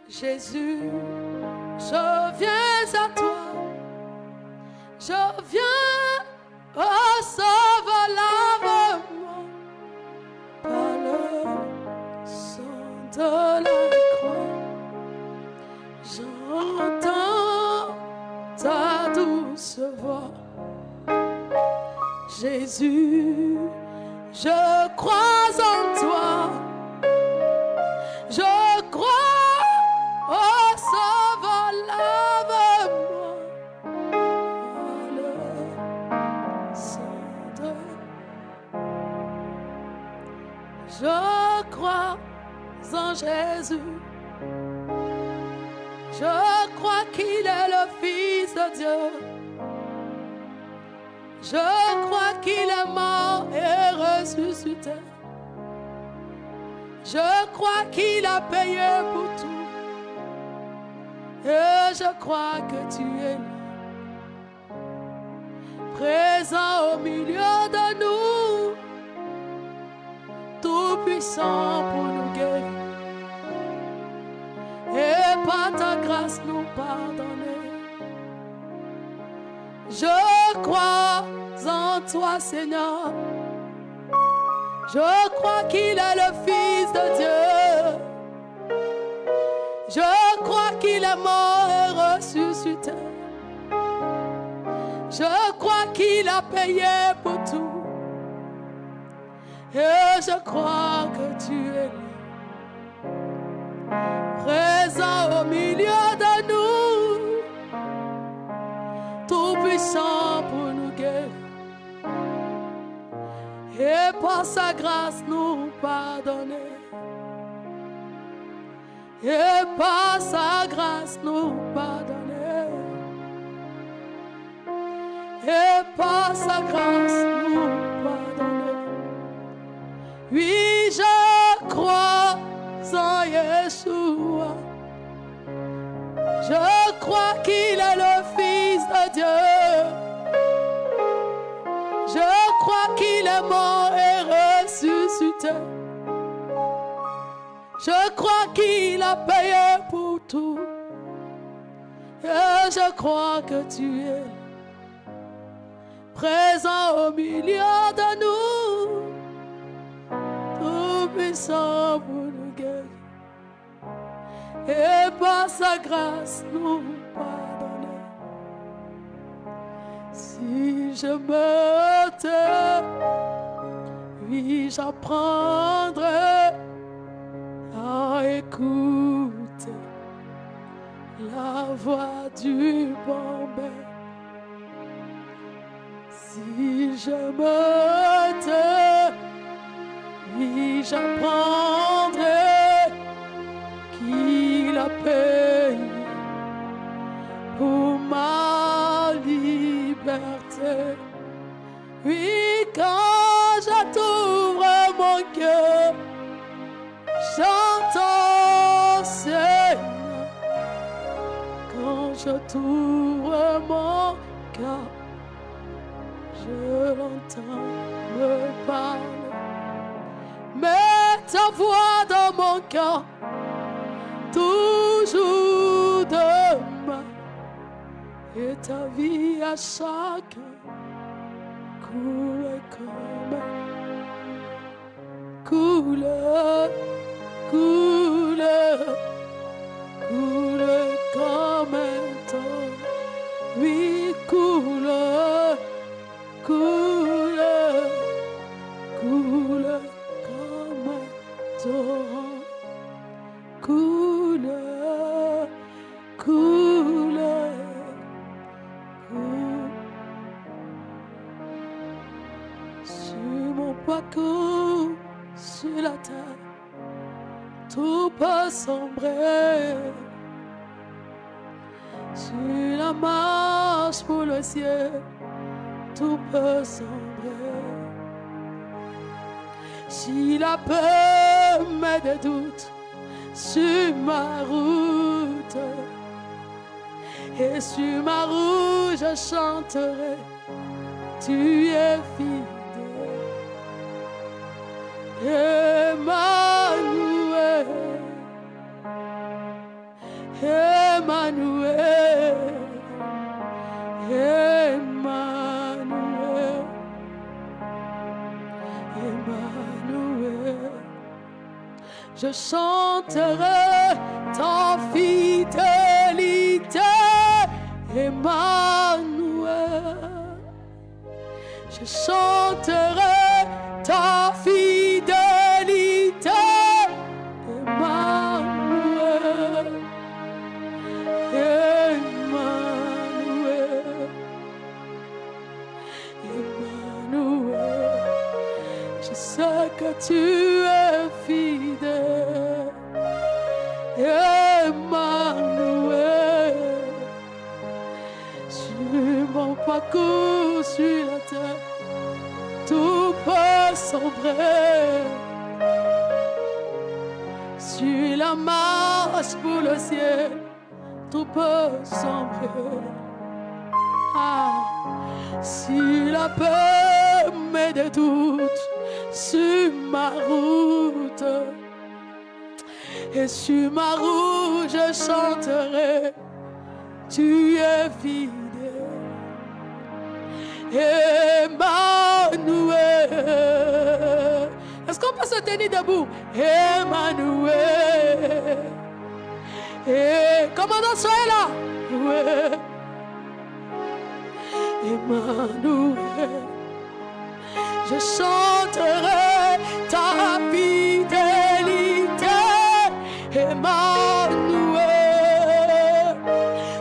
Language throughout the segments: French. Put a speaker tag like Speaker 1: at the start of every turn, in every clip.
Speaker 1: Jésus, je viens à toi. Je viens, oh Sauveur, lave-moi par le sang de la croix. J'entends ta douce voix. Jésus, je crois en toi. Je crois, oh Sauveur, lave-moi par le sang de... Je crois en Jésus. Je crois qu'il est le Fils de Dieu. Je crois qu'il est mort et ressuscité. Je crois qu'il a payé pour tout. Et je crois que tu es là, présent au milieu de nous, tout puissant pour nous guérir. Et par ta grâce nous pardonner. Je crois en toi, Seigneur. Je crois qu'il est le Fils de Dieu. Je crois qu'il est mort et ressuscité. Je crois qu'il a payé pour tout. Et je crois que tu es là, présent au milieu de nous, tout puissant pour nous guérir. Et par sa grâce nous pardonner. Et par sa grâce nous pardonner. Et par sa grâce nous pardonner. Oui, je crois en Yeshua. Je crois qu'il est le Fils de Dieu. Je crois qu'il est mort et ressuscité. Je crois qu'il a payé pour tout. Et je crois que tu es présent au milieu de nous, tout puissant pour nous guérir. Et par sa grâce nous pardonner. Si je me tais, oui, j'apprendrai à écouter la voix du bon maître. Si je me tais, oui, j'apprendrai qu'il a payé pour ma liberté. Oui, quand je t'ouvre mon cœur, j'entends Seigneur. Quand je t'ouvre mon cœur, je l'entends me parler. Mets ta voix dans mon cœur, toujours demain, et ta vie à chacun coule comme coule, coule, coule comme un temps. Oui, coule, coule, coule comme un torrent. Coule, coule, coule. Sur mon parcours, sur la terre, tout peut sombrer. Sur la marche pour le ciel, tout peut sombrer. Si la peur met des doutes sur ma route, et sur ma route je chanterai, tu es fidèle. Emmanuel, Emmanuel, Emmanuel, Emmanuel. Je chanterai ta fidélité, Emmanuel. Je chanterai ta fidélité, Emmanuel, Emmanuel, Emmanuel. Je sais que tu es fidèle, Emmanuel. Sur mon parcours sur la terre, tout peut sombrer. Sur la marche pour le ciel, tout peut sombrer. Ah, sur la peur met des doutes sur ma route, et sur ma route je chanterai, tu es fidèle, Emmanuel. Est-ce qu'on peut se tenir debout? Emmanuel. Et commandant, soyez là. Ouais. Emmanuel. Je chanterai ta fidélité, Emmanuel.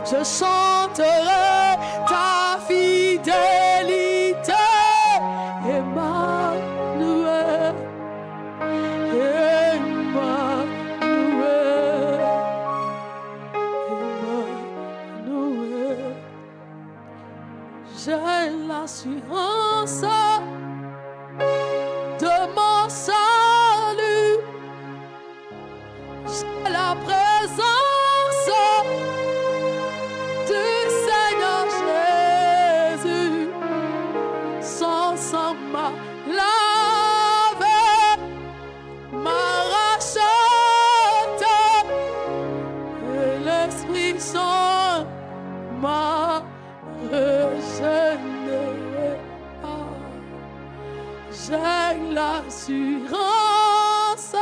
Speaker 1: Je chanterai ta fidélité, Emmanuel. Emmanuel. Emmanuel. J'ai l'assurance de mon salut, j'ai la présence du Seigneur Jésus. Son sang m'a lavé, m'a racheté, et l'Esprit Saint m'a régénéré. J'ai l'assurance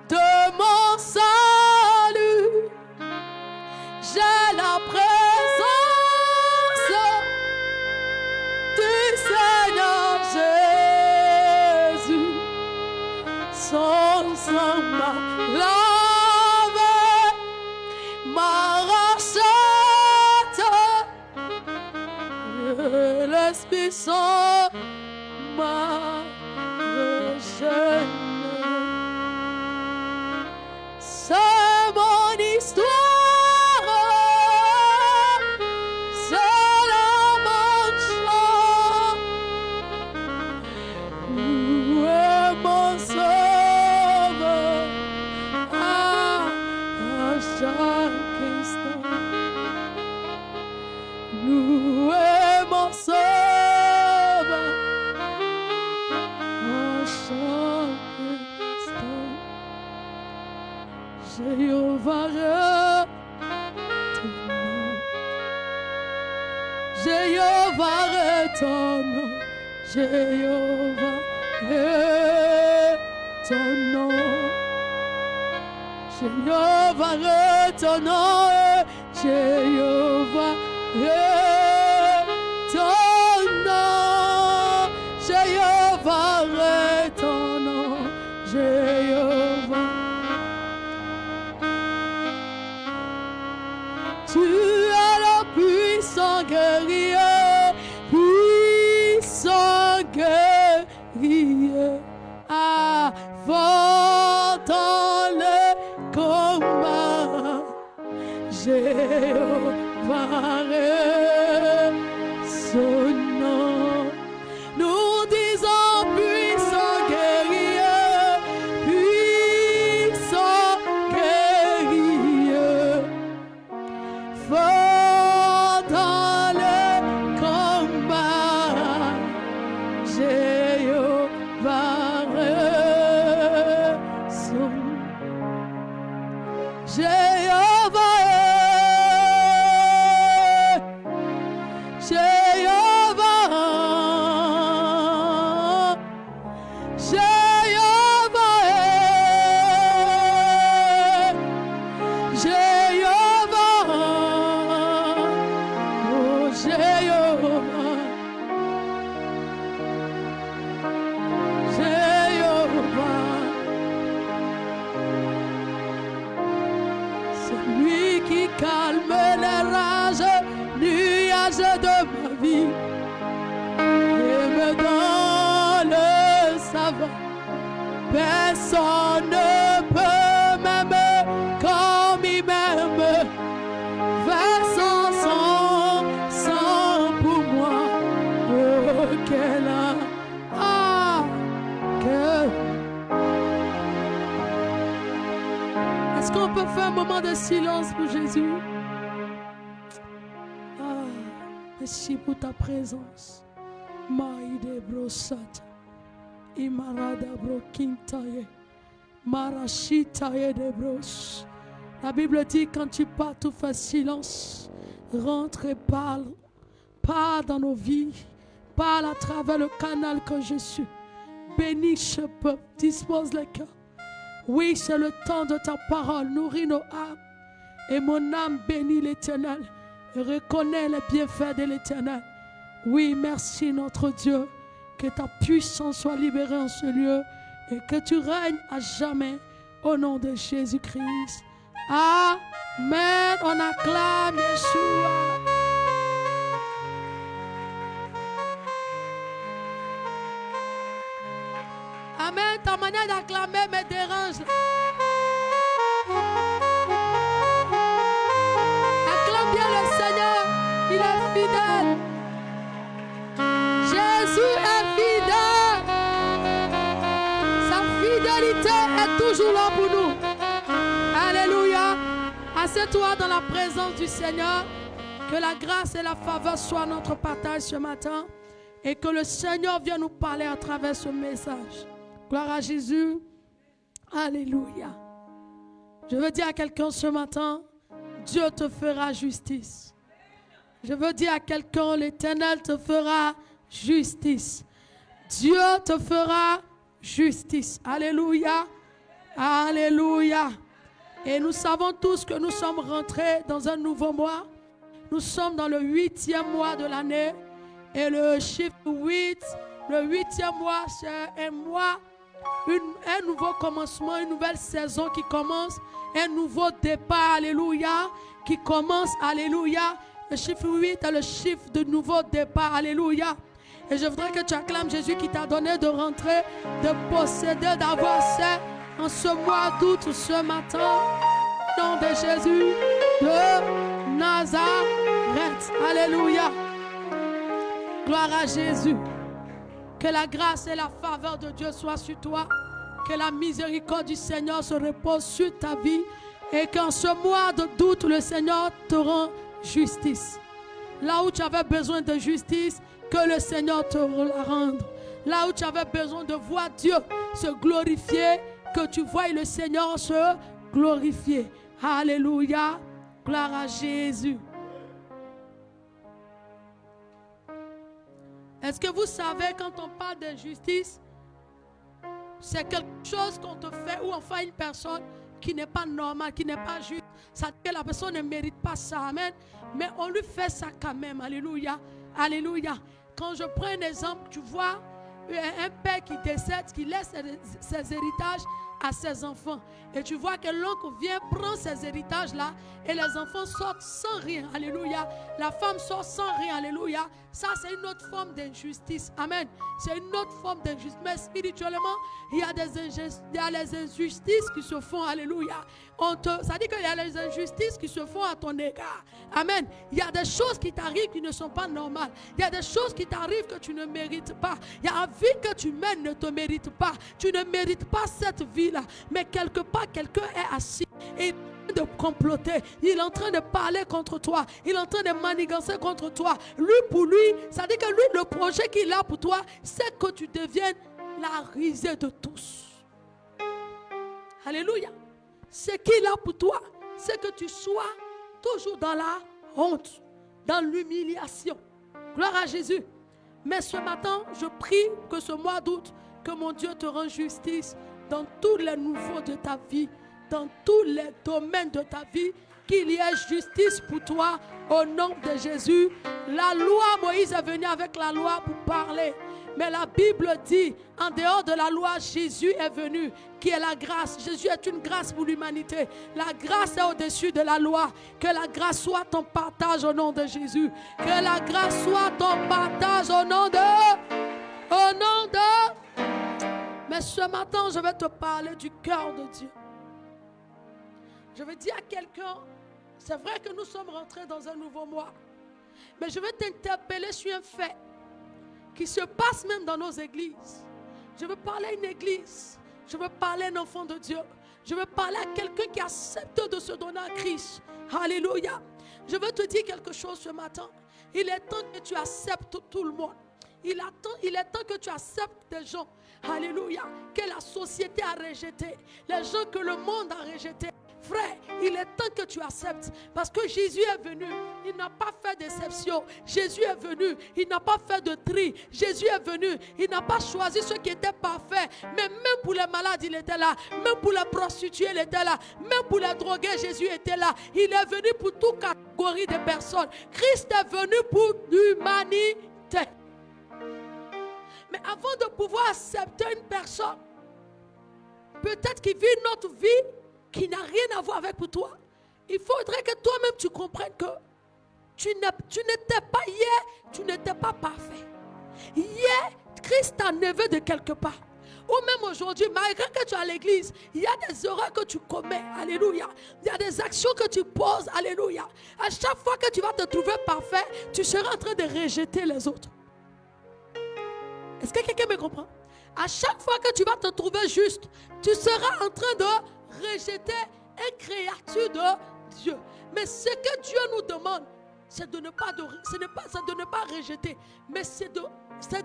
Speaker 1: de mon salut, j'ai la présence du Seigneur Jésus. Son sang m'a lavé, m'a racheté, l'Esprit Saint m'a régénéré. C'est mon histoire, c'est là mon chant. Où est mon sauveur à chaque instant? Où est mon sauveur? Jéhovah est ton nom, Jéhovah est ton nom, Jéhovah est ton nom, Jéhovah est ton nom, Jéhovah est ton nom, Jéhovah. Tu es le puissant guerrier, puissant guerrier, avant dans le combat, Jéhovah est son nom. Nous disons puissant guerrier, puissant guerrier, fort dans le combat, Jéhovah est son nom. Jéhovah Personne ne peut m'aimer comme il m'aime. Versant son sang pour moi. Oh, quel cœur. Est-ce qu'on peut faire un moment de silence pour Jésus? Merci pour ta présence. Maïde brosata. Imarada brokintaye. Marashitaye de bros. La Bible dit quand tu pars, tu fais silence. Rentre et parle. Parle dans nos vies. Parle à travers le canal que je suis. Bénis ce peuple. Dispose le cœur. Oui, c'est le temps de ta parole. Nourris nos âmes. Et mon âme bénit l'Éternel. Et reconnaît les bienfaits de l'Éternel. Oui, merci notre Dieu. Que ta puissance soit libérée en ce lieu. Et que tu règnes à jamais. Au nom de Jésus-Christ. Amen. On acclame Yeshua. Amen. Ta manière d'acclamer me dérange. Acclame bien le Seigneur. Il est fidèle. Jésus est fidèle. Sa fidélité est toujours là pour nous. Alléluia. Assieds-toi dans la présence du Seigneur. Que la grâce et la faveur soient notre partage ce matin. Et que le Seigneur vienne nous parler à travers ce message. Gloire à Jésus. Alléluia. Je veux dire à quelqu'un ce matin, Dieu te fera justice. Je veux dire à quelqu'un, l'Éternel te fera justice. Dieu te fera justice. Alléluia. Alléluia. Et nous savons tous que nous sommes rentrés dans un nouveau mois. Nous sommes dans le 8e mois de l'année. Et le chiffre 8, le 8e mois, c'est un mois, un nouveau commencement, une nouvelle saison qui commence, un nouveau départ, alléluia, qui commence, alléluia. Le chiffre 8 est le chiffre de nouveau départ, alléluia. Et je voudrais que tu acclames Jésus qui t'a donné de rentrer, de posséder, d'avoir ça en ce mois d'août, ce matin. Au nom de Jésus de Nazareth. Alléluia. Gloire à Jésus. Que la grâce et la faveur de Dieu soient sur toi. Que la miséricorde du Seigneur se repose sur ta vie. Et qu'en ce mois de doute, le Seigneur te rend justice. Là où tu avais besoin de justice, que le Seigneur te la rende. Là où tu avais besoin de voir Dieu se glorifier, que tu voies le Seigneur se glorifier. Alléluia. Gloire à Jésus. Est-ce que vous savez, quand on parle d'injustice, c'est quelque chose qu'on te fait ou enfin une personne qui n'est pas normale, qui n'est pas juste. Ça dit que la personne ne mérite pas ça, amen. Mais on lui fait ça quand même, alléluia, alléluia. Quand je prends un exemple, tu vois un père qui décède, qui laisse ses héritages à ses enfants. Et tu vois que l'oncle vient prendre ces héritages-là et les enfants sortent sans rien. Alléluia. La femme sort sans rien. Alléluia. Ça, c'est une autre forme d'injustice. Amen. C'est une autre forme d'injustice. Mais spirituellement, il y a les injustices qui se font. Alléluia. Ça dit qu'il y a les injustices qui se font à ton égard. Amen. Il y a des choses qui t'arrivent qui ne sont pas normales. Il y a des choses qui t'arrivent que tu ne mérites pas. Il y a une vie que tu mènes ne te mérite pas. Tu ne mérites pas cette vie-là. Mais quelque part, quelqu'un est assis et il est en train de comploter. Il est en train de parler contre toi. Il est en train de manigancer contre toi. Lui, pour lui, ça dit que lui, le projet qu'il a pour toi, c'est que tu deviennes la risée de tous. Alléluia. Ce qu'il a pour toi, c'est que tu sois toujours dans la honte, dans l'humiliation. Gloire à Jésus. Mais ce matin, je prie que ce mois d'août, que mon Dieu te rende justice dans tous les nouveaux de ta vie, dans tous les domaines de ta vie, qu'il y ait justice pour toi au nom de Jésus. La loi, Moïse est venu avec la loi pour parler. Mais la Bible dit, en dehors de la loi, Jésus est venu, qui est la grâce. Jésus est une grâce pour l'humanité. La grâce est au-dessus de la loi. Que la grâce soit ton partage au nom de Jésus. Que la grâce soit ton partage au nom de... Mais ce matin, je vais te parler du cœur de Dieu. Je vais dire à quelqu'un, c'est vrai que nous sommes rentrés dans un nouveau mois, mais je vais t'interpeller sur un fait qui se passe même dans nos églises. Je veux parler à une église, je veux parler à un enfant de Dieu, je veux parler à quelqu'un qui accepte de se donner à Christ. Alléluia. Je veux te dire quelque chose ce matin. Il est temps que tu acceptes tout le monde. Il est temps que tu acceptes des gens, alléluia, que la société a rejeté, les gens que le monde a rejeté. Frère, il est temps que tu acceptes, parce que Jésus est venu, il n'a pas fait d'exception. Jésus est venu, il n'a pas fait de tri. Jésus est venu, il n'a pas choisi ceux qui étaient parfaits, mais même pour les malades, il était là. Même pour les prostituées, il était là. Même pour les drogués, Jésus était là. Il est venu pour toute catégorie de personnes. Christ est venu pour l'humanité. Mais avant de pouvoir accepter une personne, peut-être qui vit notre vie, qui n'a rien à voir avec pour toi, il faudrait que toi-même tu comprennes que tu n'étais pas hier, tu n'étais pas parfait. Hier, Christ t'a enlevé de quelque part. Ou même aujourd'hui, malgré que tu es à l'église, il y a des erreurs que tu commets, alléluia. Il y a des actions que tu poses, alléluia. À chaque fois que tu vas te trouver parfait, tu seras en train de rejeter les autres. Est-ce que quelqu'un me comprend? À chaque fois que tu vas te trouver juste, tu seras en train de rejeter une créature de Dieu. Mais ce que Dieu nous demande, c'est de ne pas rejeter, mais c'est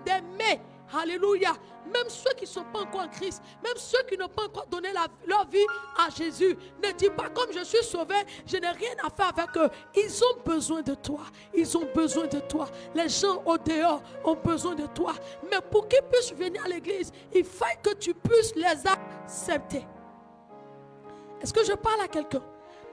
Speaker 1: d'aimer. Alléluia. Même ceux qui ne sont pas encore en Christ, même ceux qui n'ont pas encore donné leur vie à Jésus, ne dis pas comme je suis sauvé, je n'ai rien à faire avec eux. Ils ont besoin de toi. Ils ont besoin de toi. Les gens au dehors ont besoin de toi. Mais pour qu'ils puissent venir à l'église, il faut que tu puisses les accepter. Est-ce que je parle à quelqu'un?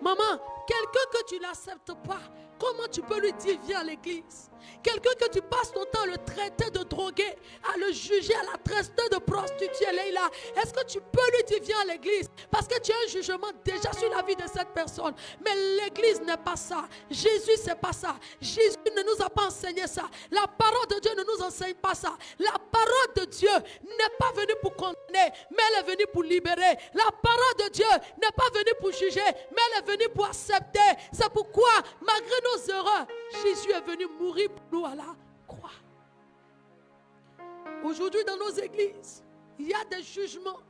Speaker 1: Maman, quelqu'un que tu n'acceptes pas, comment tu peux lui dire viens à l'église? Quelqu'un que tu passes ton temps à le traiter de drogué, à le juger, à la traiter de prostituée, Leïla. Est-ce que tu peux lui dire viens à l'église? Parce que tu as un jugement déjà sur la vie de cette personne. Mais l'église n'est pas ça. Jésus c'est pas ça. Jésus ne nous a pas enseigné ça. La parole de Dieu ne nous enseigne pas ça. La parole de Dieu n'est pas venue pour condamner, mais elle est venue pour libérer. La parole de Dieu n'est pas venue pour juger, mais elle est venue pour accepter. C'est pourquoi, malgré nos erreurs, Jésus est venu mourir pour nous à la croix. Aujourd'hui, dans nos églises, il y a des jugements.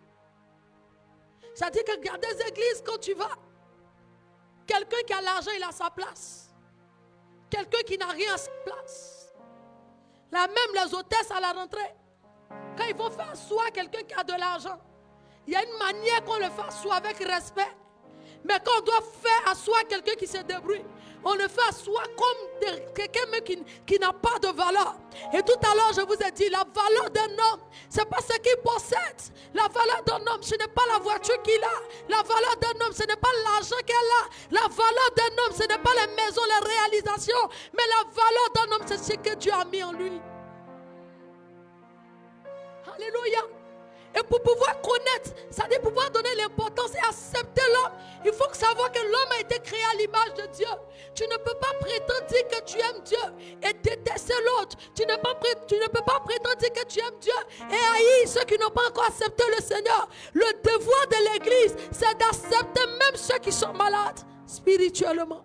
Speaker 1: C'est-à-dire que dans des églises, quand tu vas, quelqu'un qui a l'argent, il a sa place. Quelqu'un qui n'a rien à sa place. Là même les hôtesses à la rentrée, quand ils vont faire asseoir quelqu'un qui a de l'argent, il y a une manière qu'on le fait asseoir avec respect. Mais quand on doit faire asseoir quelqu'un qui se débrouille, on le fait asseoir comme quelqu'un qui n'a pas de valeur. Et tout à l'heure, je vous ai dit, la valeur d'un homme, ce n'est pas ce qu'il possède. La valeur d'un homme, ce n'est pas la voiture qu'il a. La valeur d'un homme, ce n'est pas l'argent qu'elle a. La valeur d'un homme, ce n'est pas les maisons, les réalisations. Mais la valeur d'un homme, c'est ce que Dieu a mis en lui. Alléluia. Et pour pouvoir connaître, c'est-à-dire pouvoir donner l'importance et accepter l'homme, il faut savoir que l'homme a été créé à l'image de Dieu. Tu ne peux pas prétendre dire que tu aimes Dieu et détester l'autre. Tu ne peux pas prétendre dire que tu aimes Dieu et haïr ceux qui n'ont pas encore accepté le Seigneur. Le devoir de l'Église, c'est d'accepter même ceux qui sont malades spirituellement.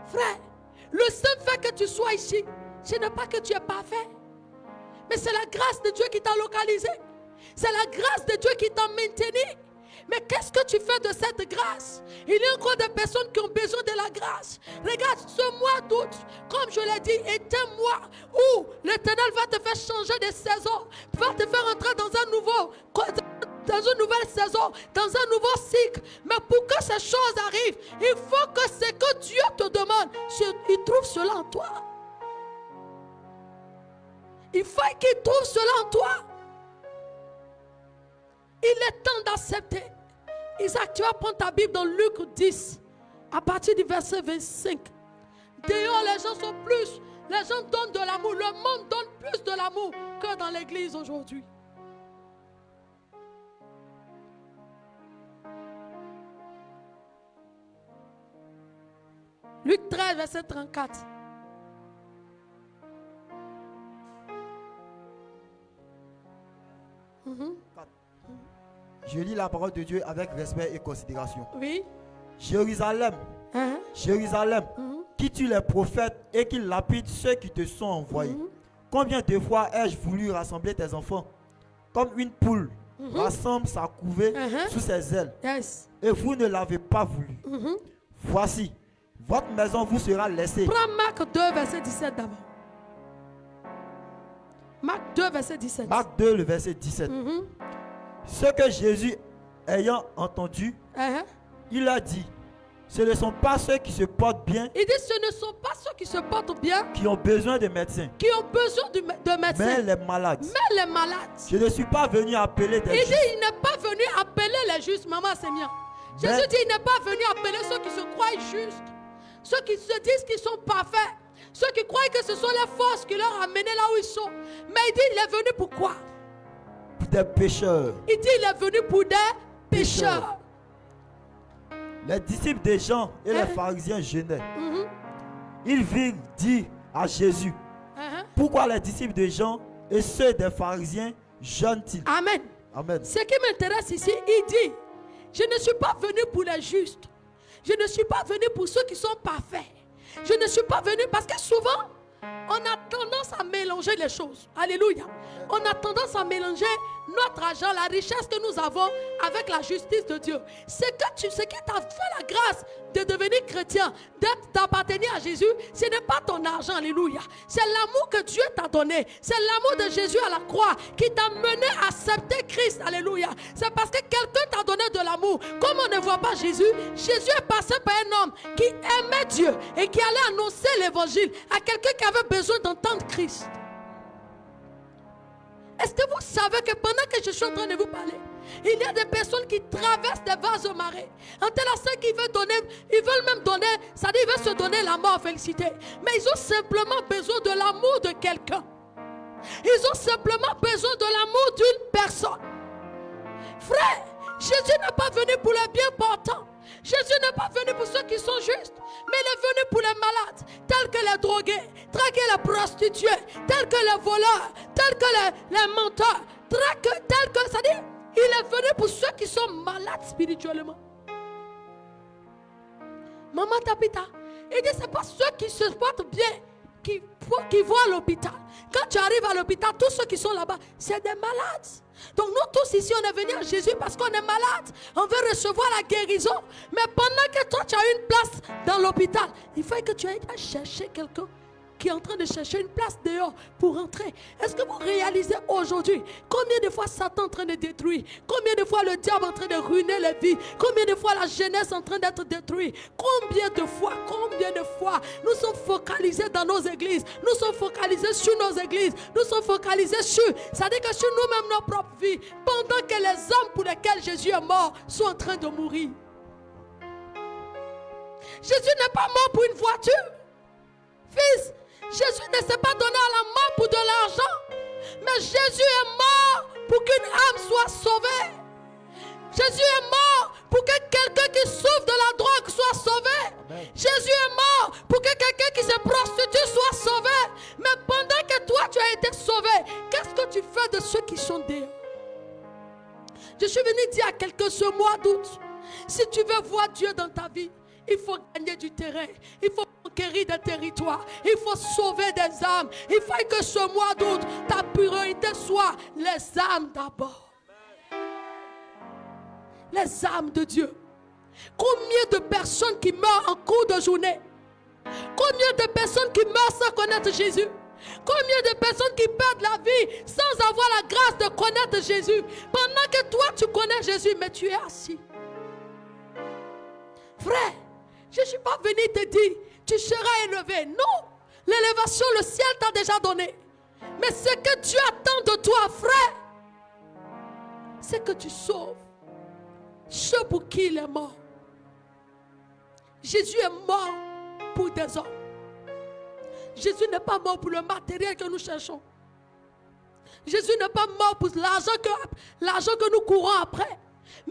Speaker 1: Frère, le seul fait que tu sois ici, ce n'est pas que tu es parfait. Mais c'est la grâce de Dieu qui t'a localisé. C'est la grâce de Dieu qui t'a maintenu. Mais qu'est-ce que tu fais de cette grâce? Il y a encore des personnes qui ont besoin de la grâce. Regarde, ce mois d'août, comme je l'ai dit, est un mois où l'Éternel va te faire changer de saison, va te faire entrer dans une nouvelle saison, dans un nouveau cycle. Mais pour que ces choses arrivent, il faut que ce que Dieu te demande, il trouve cela en toi. Il faut qu'il trouve cela en toi. Il est temps d'accepter. Isaac, tu vas prendre ta Bible dans Luc 10, à partir du verset 25. Dehors, les gens sont plus, les gens donnent de l'amour. Le monde donne plus de l'amour que dans l'église aujourd'hui. Luc 13, verset 34.
Speaker 2: Je lis la parole de Dieu avec respect et considération.
Speaker 1: Oui.
Speaker 2: Jérusalem, Jérusalem, qui tue les prophètes et qui lapide ceux qui te sont envoyés. Combien de fois ai-je voulu rassembler tes enfants comme une poule rassemble sa couvée sous ses ailes, et vous ne l'avez pas voulu. Voici, votre maison vous sera laissée.
Speaker 1: Prends Marc 2, verset 17 d'abord. Marc 2, verset 17.
Speaker 2: Marc 2, le verset 17. Ce que Jésus, ayant entendu, il a dit, ce ne sont pas ceux qui se portent bien.
Speaker 1: Il dit, ce ne sont pas ceux qui se portent bien
Speaker 2: qui ont besoin de médecins.
Speaker 1: Qui ont besoin de médecins.
Speaker 2: Mais les malades.
Speaker 1: Mais les malades.
Speaker 2: Je ne suis pas venu appeler des justes.
Speaker 1: Il dit, il n'est pas venu appeler les justes. Maman, c'est bien. Jésus dit, il n'est pas venu appeler ceux qui se croient justes. Ceux qui se disent qu'ils sont parfaits. Ceux qui croient que ce sont les forces qui leur ont amené là où ils sont. Mais il dit, il est venu pour quoi?
Speaker 2: Pour des pécheurs.
Speaker 1: Il dit, il est venu pour des pécheurs.
Speaker 2: Les disciples des Jean et les pharisiens jeûnaient. Ils virent dire à Jésus, pourquoi les disciples de Jean et ceux des pharisiens jeûnent-ils?
Speaker 1: Amen.
Speaker 2: Amen.
Speaker 1: Ce qui m'intéresse ici, il dit, je ne suis pas venu pour les justes. Je ne suis pas venu pour ceux qui sont parfaits. Je ne suis pas venu parce que souvent, on a tendance à mélanger les choses. Alléluia. On a tendance à mélanger notre argent, la richesse que nous avons avec la justice de Dieu. Ce qui t'a fait la grâce de devenir chrétien, d'appartenir à Jésus, ce n'est pas ton argent, alléluia. C'est l'amour que Dieu t'a donné. C'est l'amour de Jésus à la croix qui t'a mené à accepter Christ, alléluia. C'est parce que quelqu'un t'a donné de l'amour. Comme on ne voit pas Jésus, Jésus est passé par un homme qui aimait Dieu et qui allait annoncer l'évangile à quelqu'un qui avait besoin d'entendre Christ. Est-ce que vous savez que pendant que je suis en train de vous parler, il y a des personnes qui traversent des vases de marée. Un tel instant qu'ils veulent donner, ils veulent même donner, c'est-à-dire ils veulent se donner la mort, félicité. Mais ils ont simplement besoin de l'amour de quelqu'un. Ils ont simplement besoin de l'amour d'une personne. Frère, Jésus n'est pas venu pour les bien portants. Jésus n'est pas venu pour ceux qui sont justes, mais il est venu pour les malades, tels que les drogués, tels que les prostituées, tels que les voleurs, tels que les menteurs, tels que, c'est-à-dire, il est venu pour ceux qui sont malades spirituellement. Maman Tapita, il dit, ce n'est pas ceux qui se portent bien qui vont à l'hôpital. Quand tu arrives à l'hôpital, tous ceux qui sont là-bas, c'est des malades. Donc nous tous ici, on est venus à Jésus parce qu'on est malade. On veut recevoir la guérison. Mais pendant que toi, tu as une place dans l'hôpital, il faut que tu ailles chercher quelqu'un qui est en train de chercher une place dehors pour rentrer. Est-ce que vous réalisez aujourd'hui combien de fois Satan est en train de détruire? Combien de fois le diable est en train de ruiner les vies? Combien de fois la jeunesse est en train d'être détruite? Combien de fois nous sommes focalisés dans nos églises? Nous sommes focalisés sur nos églises. Nous sommes focalisés sur, c'est-à-dire que sur nous-mêmes, nos propres vies, pendant que les hommes pour lesquels Jésus est mort sont en train de mourir. Jésus n'est pas mort pour une voiture. Fils, Jésus ne s'est pas donné à la mort pour de l'argent, mais Jésus est mort pour qu'une âme soit sauvée. Jésus est mort pour que quelqu'un qui souffre de la drogue soit sauvé. Amen. Jésus est mort pour que quelqu'un qui se prostitue soit sauvé. Mais pendant que toi tu as été sauvé, qu'est-ce que tu fais de ceux qui sont dehors? Je suis venu dire à quelqu'un ce mois d'août, si tu veux voir Dieu dans ta vie, il faut gagner du terrain. Il faut conquérir des territoires. Il faut sauver des âmes. Il faut que ce mois d'août, ta priorité soit les âmes d'abord. Les âmes de Dieu. Combien de personnes qui meurent en cours de journée? Combien de personnes qui meurent sans connaître Jésus? Combien de personnes qui perdent la vie sans avoir la grâce de connaître Jésus? Pendant que toi tu connais Jésus, mais tu es assis. Frère, je ne suis pas venu te dire, tu seras élevé. Non, l'élévation, le ciel t'a déjà donné. Mais ce que Dieu attend de toi, frère, c'est que tu sauves ceux pour qui il est mort. Jésus est mort pour des hommes. Jésus n'est pas mort pour le matériel que nous cherchons. Jésus n'est pas mort pour l'argent que nous courons après.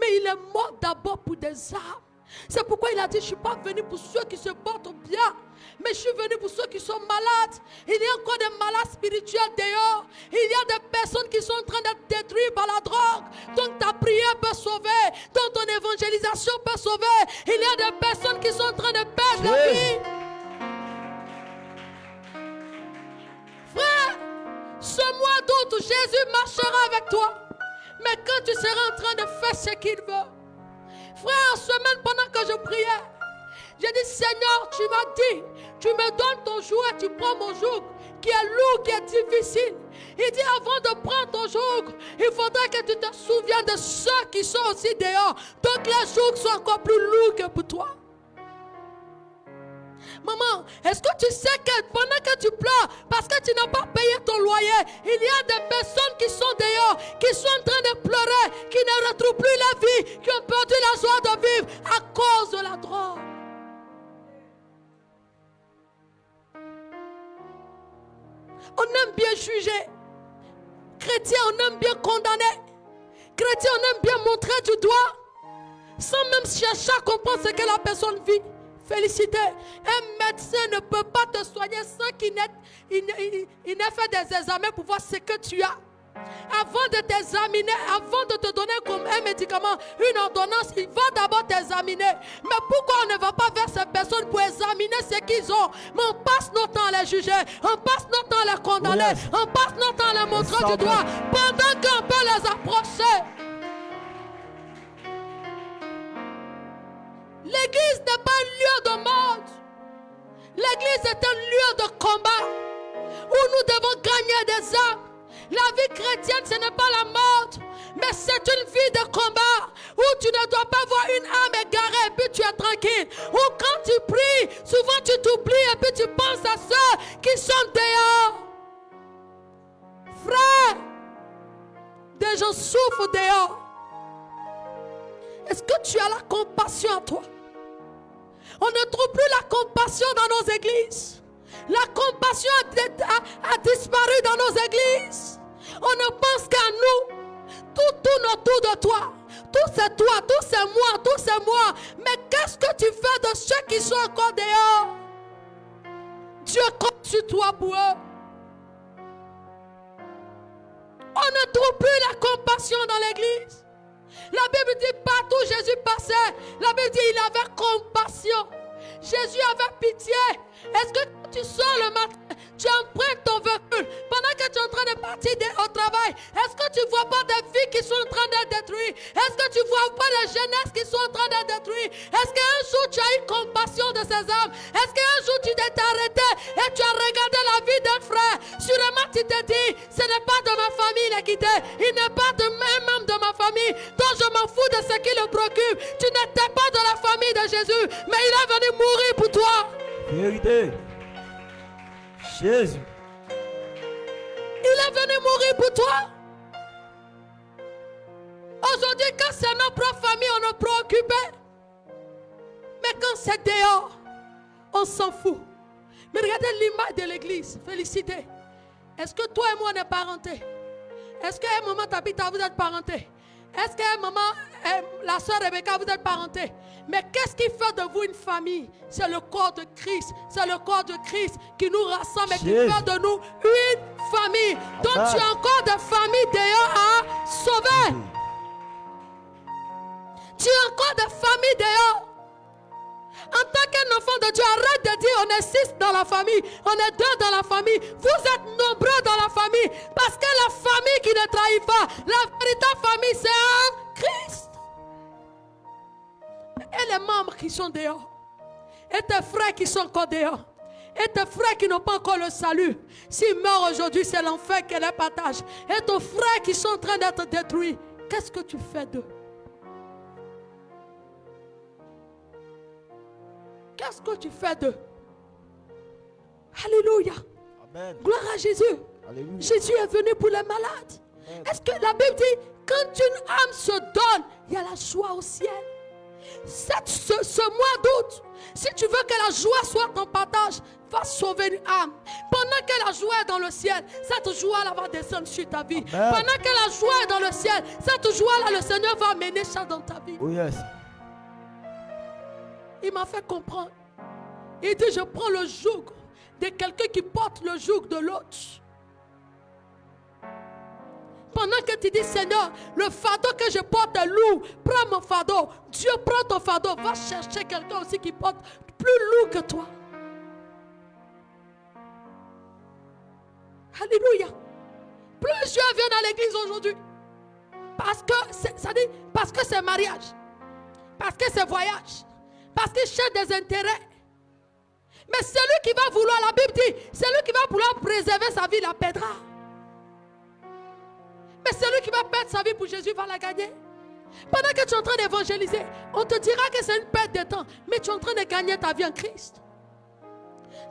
Speaker 1: Mais il est mort d'abord pour des âmes. C'est pourquoi il a dit, je ne suis pas venu pour ceux qui se portent bien, mais je suis venu pour ceux qui sont malades. Il y a encore des malades spirituels dehors. Il y a des personnes qui sont en train d'être détruites par la drogue. Donc ta prière peut sauver. Donc ton évangélisation peut sauver. Il y a des personnes qui sont en train de perdre la vie. Frère, ce mois d'août, Jésus marchera avec toi. Mais quand tu seras en train de faire ce qu'il veut. Frère, en semaine, pendant que je priais, j'ai dit, Seigneur, tu m'as dit, tu me donnes ton joug et tu prends mon joug, qui est lourd, qui est difficile. Il dit, avant de prendre ton joug, il faudra que tu te souviennes de ceux qui sont aussi dehors. Donc les jougs sont encore plus lourds que pour toi. Maman, est-ce que tu sais que pendant que tu pleures, parce que tu n'as pas payé ton loyer, il y a des personnes qui sont dehors, qui sont en train de pleurer, qui ne retrouvent plus la vie, qui ont perdu la joie de vivre à cause de la drogue. On aime bien juger. Chrétien, on aime bien condamner. Chrétien, on aime bien montrer du doigt, sans même chercher à comprendre ce que la personne vit. Félicité. Un médecin ne peut pas te soigner sans qu'il n'ait fait des examens pour voir ce que tu as. Avant de t'examiner, avant de te donner comme un médicament, une ordonnance, il va d'abord t'examiner. Mais pourquoi on ne va pas vers ces personnes pour examiner ce qu'ils ont? Mais on passe notre temps à les juger, on passe notre temps à les condamner, on passe notre temps à les montrer du doigt, pendant qu'on peut les approcher. L'église n'est pas un lieu de mode. L'église est un lieu de combat où nous devons gagner des âmes. La vie chrétienne, ce n'est pas la mode, mais c'est une vie de combat où tu ne dois pas voir une âme égarée et puis tu es tranquille. Où quand tu pries, souvent tu t'oublies et puis tu penses à ceux qui sont dehors. Frère, des gens souffrent dehors. Est-ce que tu as la compassion en toi? On ne trouve plus la compassion dans nos églises. La compassion a disparu dans nos églises. On ne pense qu'à nous. Tout tourne autour de toi. Tout c'est toi, tout c'est moi, tout c'est moi. Mais qu'est-ce que tu fais de ceux qui sont encore dehors? Dieu compte sur toi pour eux. On ne trouve plus la compassion dans l'église. La Bible dit partout Jésus passait, la Bible dit il avait compassion. Jésus avait pitié. Est-ce que quand tu sors le matin, tu empruntes ton véhicule pendant que tu es en train de partir au travail? Est-ce que tu ne vois pas des vies qui sont en train d'être détruites? Est-ce que tu ne vois pas les jeunesses qui sont en train d'être détruites? Est-ce qu'un jour tu as eu compassion de ces âmes? Est-ce qu'un jour tu t'es arrêté et tu as regardé la vie d'un frère? Sûrement tu t'es dit, ce n'est pas de ma famille il est quitté, il n'est pas de même membre de ma famille, donc je m'en fous de ce qui le préoccupe. Tu n'étais pas de la famille de Jésus, mais il est venu mourir pour toi.
Speaker 2: Vérité. Jésus.
Speaker 1: Il est venu mourir pour toi. Aujourd'hui, quand c'est notre propre famille, on est préoccupé. Mais quand c'est dehors, on s'en fout. Mais regardez l'image de l'église. Félicité. Est-ce que toi et moi on est parentés? Est-ce qu'à un moment, Tabitha, vous êtes parentés? Est-ce qu'à un moment, la soeur Rebecca, vous êtes parentés? Mais qu'est-ce qui fait de vous une famille? C'est le corps de Christ. C'est le corps de Christ qui nous rassemble et qui fait de nous une famille. Donc tu as encore des familles dehors à sauver. Tu as encore des familles dehors. En tant qu'un enfant de Dieu, arrête de dire on est 6 dans la famille, on est 2 dans la famille. Vous êtes nombreux dans la famille. Parce que la famille qui ne trahit pas, la véritable famille, c'est en Christ. Et les membres qui sont dehors, et tes frères qui sont encore dehors, et tes frères qui n'ont pas encore le salut, s'ils meurent aujourd'hui, c'est l'enfer qu'elle les partage. Et tes frères qui sont en train d'être détruits, qu'est-ce que tu fais d'eux? Qu'est-ce que tu fais d'eux? Alléluia.
Speaker 2: Amen.
Speaker 1: Gloire à Jésus.
Speaker 2: Alléluia.
Speaker 1: Jésus est venu pour les malades. Est-ce que la Bible dit, quand une âme se donne, il y a la joie au ciel. Ce mois d'août, si tu veux que la joie soit ton partage, va sauver une âme. Pendant que la joie est dans le ciel, cette joie-là va descendre sur ta vie.
Speaker 2: Amen.
Speaker 1: Pendant que la joie est dans le ciel, cette joie-là, le Seigneur va amener ça dans ta vie.
Speaker 2: Oh yes.
Speaker 1: il m'a fait comprendre. Il dit, je prends le joug de quelqu'un qui porte le joug de l'autre. Pendant que tu dis, Seigneur, le fardeau que je porte est lourd, prends mon fardeau. Dieu prend ton fardeau, va chercher quelqu'un aussi qui porte plus lourd que toi. Alléluia. Plusieurs viennent à l'église aujourd'hui. Parce que c'est mariage. Parce que c'est voyage. Parce qu'ils cherchent des intérêts. Mais celui qui va vouloir, la Bible dit, celui qui va vouloir préserver sa vie la perdra. Mais celui qui va perdre sa vie pour Jésus va la gagner. Pendant que tu es en train d'évangéliser, on te dira que c'est une perte de temps. Mais tu es en train de gagner ta vie en Christ.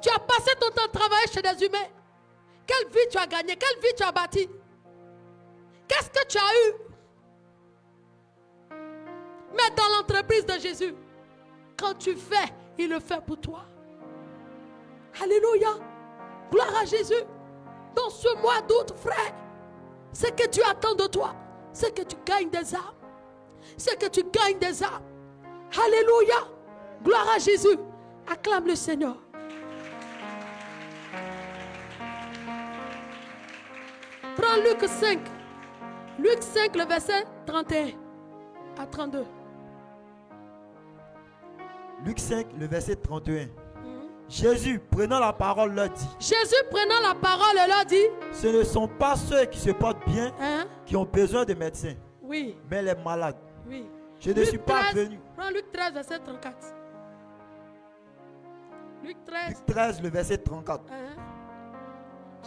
Speaker 1: Tu as passé ton temps à travailler chez des humains. Quelle vie tu as gagnée? Quelle vie tu as bâtie? Qu'est-ce que tu as eu? Mais dans l'entreprise de Jésus, quand tu fais, il le fait pour toi. Alléluia. Gloire à Jésus. Dans ce mois d'août, frère, ce que Dieu attend de toi, c'est que tu gagnes des âmes. C'est que tu gagnes des âmes. Alléluia. Gloire à Jésus. Acclame le Seigneur. Prends Luc 5. Luc 5, le verset 31 à 32.
Speaker 2: Luc 5, le verset 31. Jésus, prenant la parole, leur dit.
Speaker 1: Jésus, prenant la parole, leur dit.
Speaker 2: Ce ne sont pas ceux qui se portent bien qui ont besoin de médecins.
Speaker 1: Oui.
Speaker 2: Mais les malades.
Speaker 1: Oui.
Speaker 2: Je ne suis pas venu.
Speaker 1: Prends Luc 13, verset 34. Luc 13.
Speaker 2: Luc 13, le verset 34.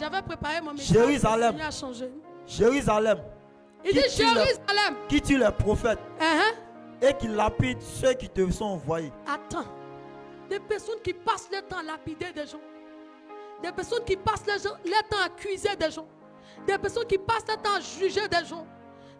Speaker 1: J'avais préparé mon message.
Speaker 2: Jérusalem.
Speaker 1: A changé.
Speaker 2: Jérusalem.
Speaker 1: Il dit Jérusalem.
Speaker 2: Qui tue les prophètes et qui lapide ceux qui te sont envoyés.
Speaker 1: Attends. Des personnes qui passent le temps à lapider des gens. Des personnes qui passent le temps à accuser des gens. Des personnes qui passent le temps à juger des gens.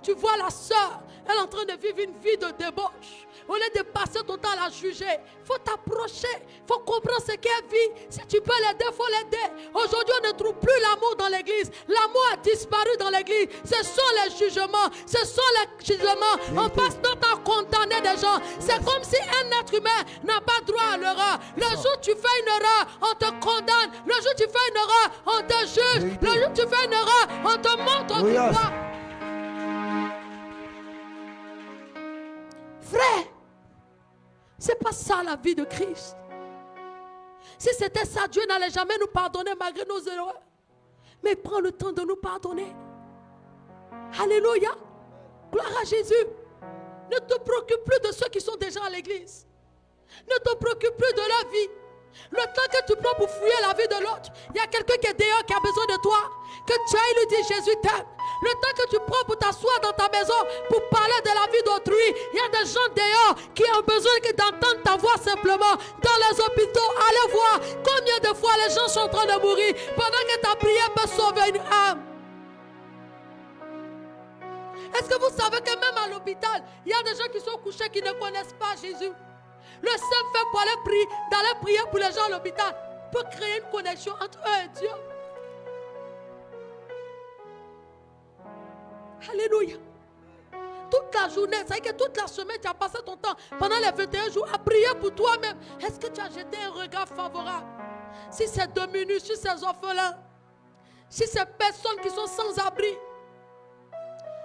Speaker 1: Tu vois la sœur, elle est en train de vivre une vie de débauche. Au lieu de passer ton temps à la juger, il faut t'approcher, il faut comprendre ce qu'elle vit. Si tu peux l'aider, il faut l'aider. Aujourd'hui, on ne trouve plus l'amour dans l'église. L'amour a disparu dans l'église. Ce sont les jugements. Ce sont les jugements. On passe notre temps à condamner des gens. C'est comme si un être humain n'a pas droit à l'erreur. Le jour où tu fais une erreur, on te condamne. Le jour où tu fais une erreur, on te juge. Le jour où tu fais une erreur, on te montre du doigt. Frère, c'est pas ça la vie de Christ. Si c'était ça, Dieu n'allait jamais nous pardonner malgré nos erreurs. Mais il prend le temps de nous pardonner. Alléluia. Gloire à Jésus. Ne te préoccupe plus de ceux qui sont déjà à l'église. Ne te préoccupe plus de leur vie. Le temps que tu prends pour fouiller la vie de l'autre, il y a quelqu'un qui est dehors qui a besoin de toi. Que tu ailles lui dire Jésus t'aime. Le temps que tu prends pour t'asseoir dans ta maison pour parler de la vie d'autrui, il y a des gens dehors qui ont besoin d'entendre ta voix simplement. Dans les hôpitaux, allez voir combien de fois les gens sont en train de mourir pendant que ta prière peut sauver une âme. Est-ce que vous savez que même à l'hôpital, il y a des gens qui sont couchés qui ne connaissent pas Jésus? Le seul fait pour d'aller prier pour les gens à l'hôpital peut créer une connexion entre eux et Dieu. Alléluia. Toute la journée, c'est que toute la semaine, tu as passé ton temps pendant les 21 jours à prier pour toi-même. Est-ce que tu as jeté un regard favorable? Si c'est 2 minutes, si ces orphelins, si ces personnes qui sont sans abri.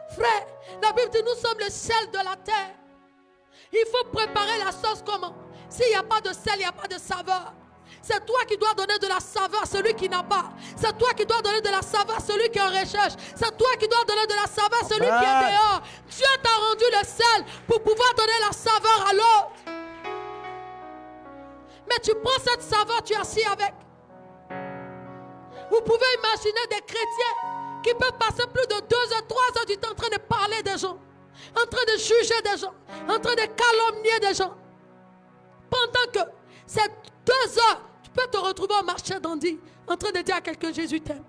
Speaker 1: Frère, la Bible dit nous sommes le sel de la terre. Il faut préparer la sauce comment? S'il n'y a pas de sel, il n'y a pas de saveur. C'est toi qui dois donner de la saveur à celui qui n'a pas. C'est toi qui dois donner de la saveur à celui qui est en recherche. C'est toi qui dois donner de la saveur à celui qui est dehors. Dieu t'a rendu le sel pour pouvoir donner la saveur à l'autre. Mais tu prends cette saveur, tu es assis avec. Vous pouvez imaginer des chrétiens qui peuvent passer plus de 2 heures, 3 heures du temps en train de parler des gens, en train de juger des gens, en train de calomnier des gens. Pendant que ces 2 heures, tu peux te retrouver au marché d'Andy en train de dire à quelqu'un Jésus t'aime.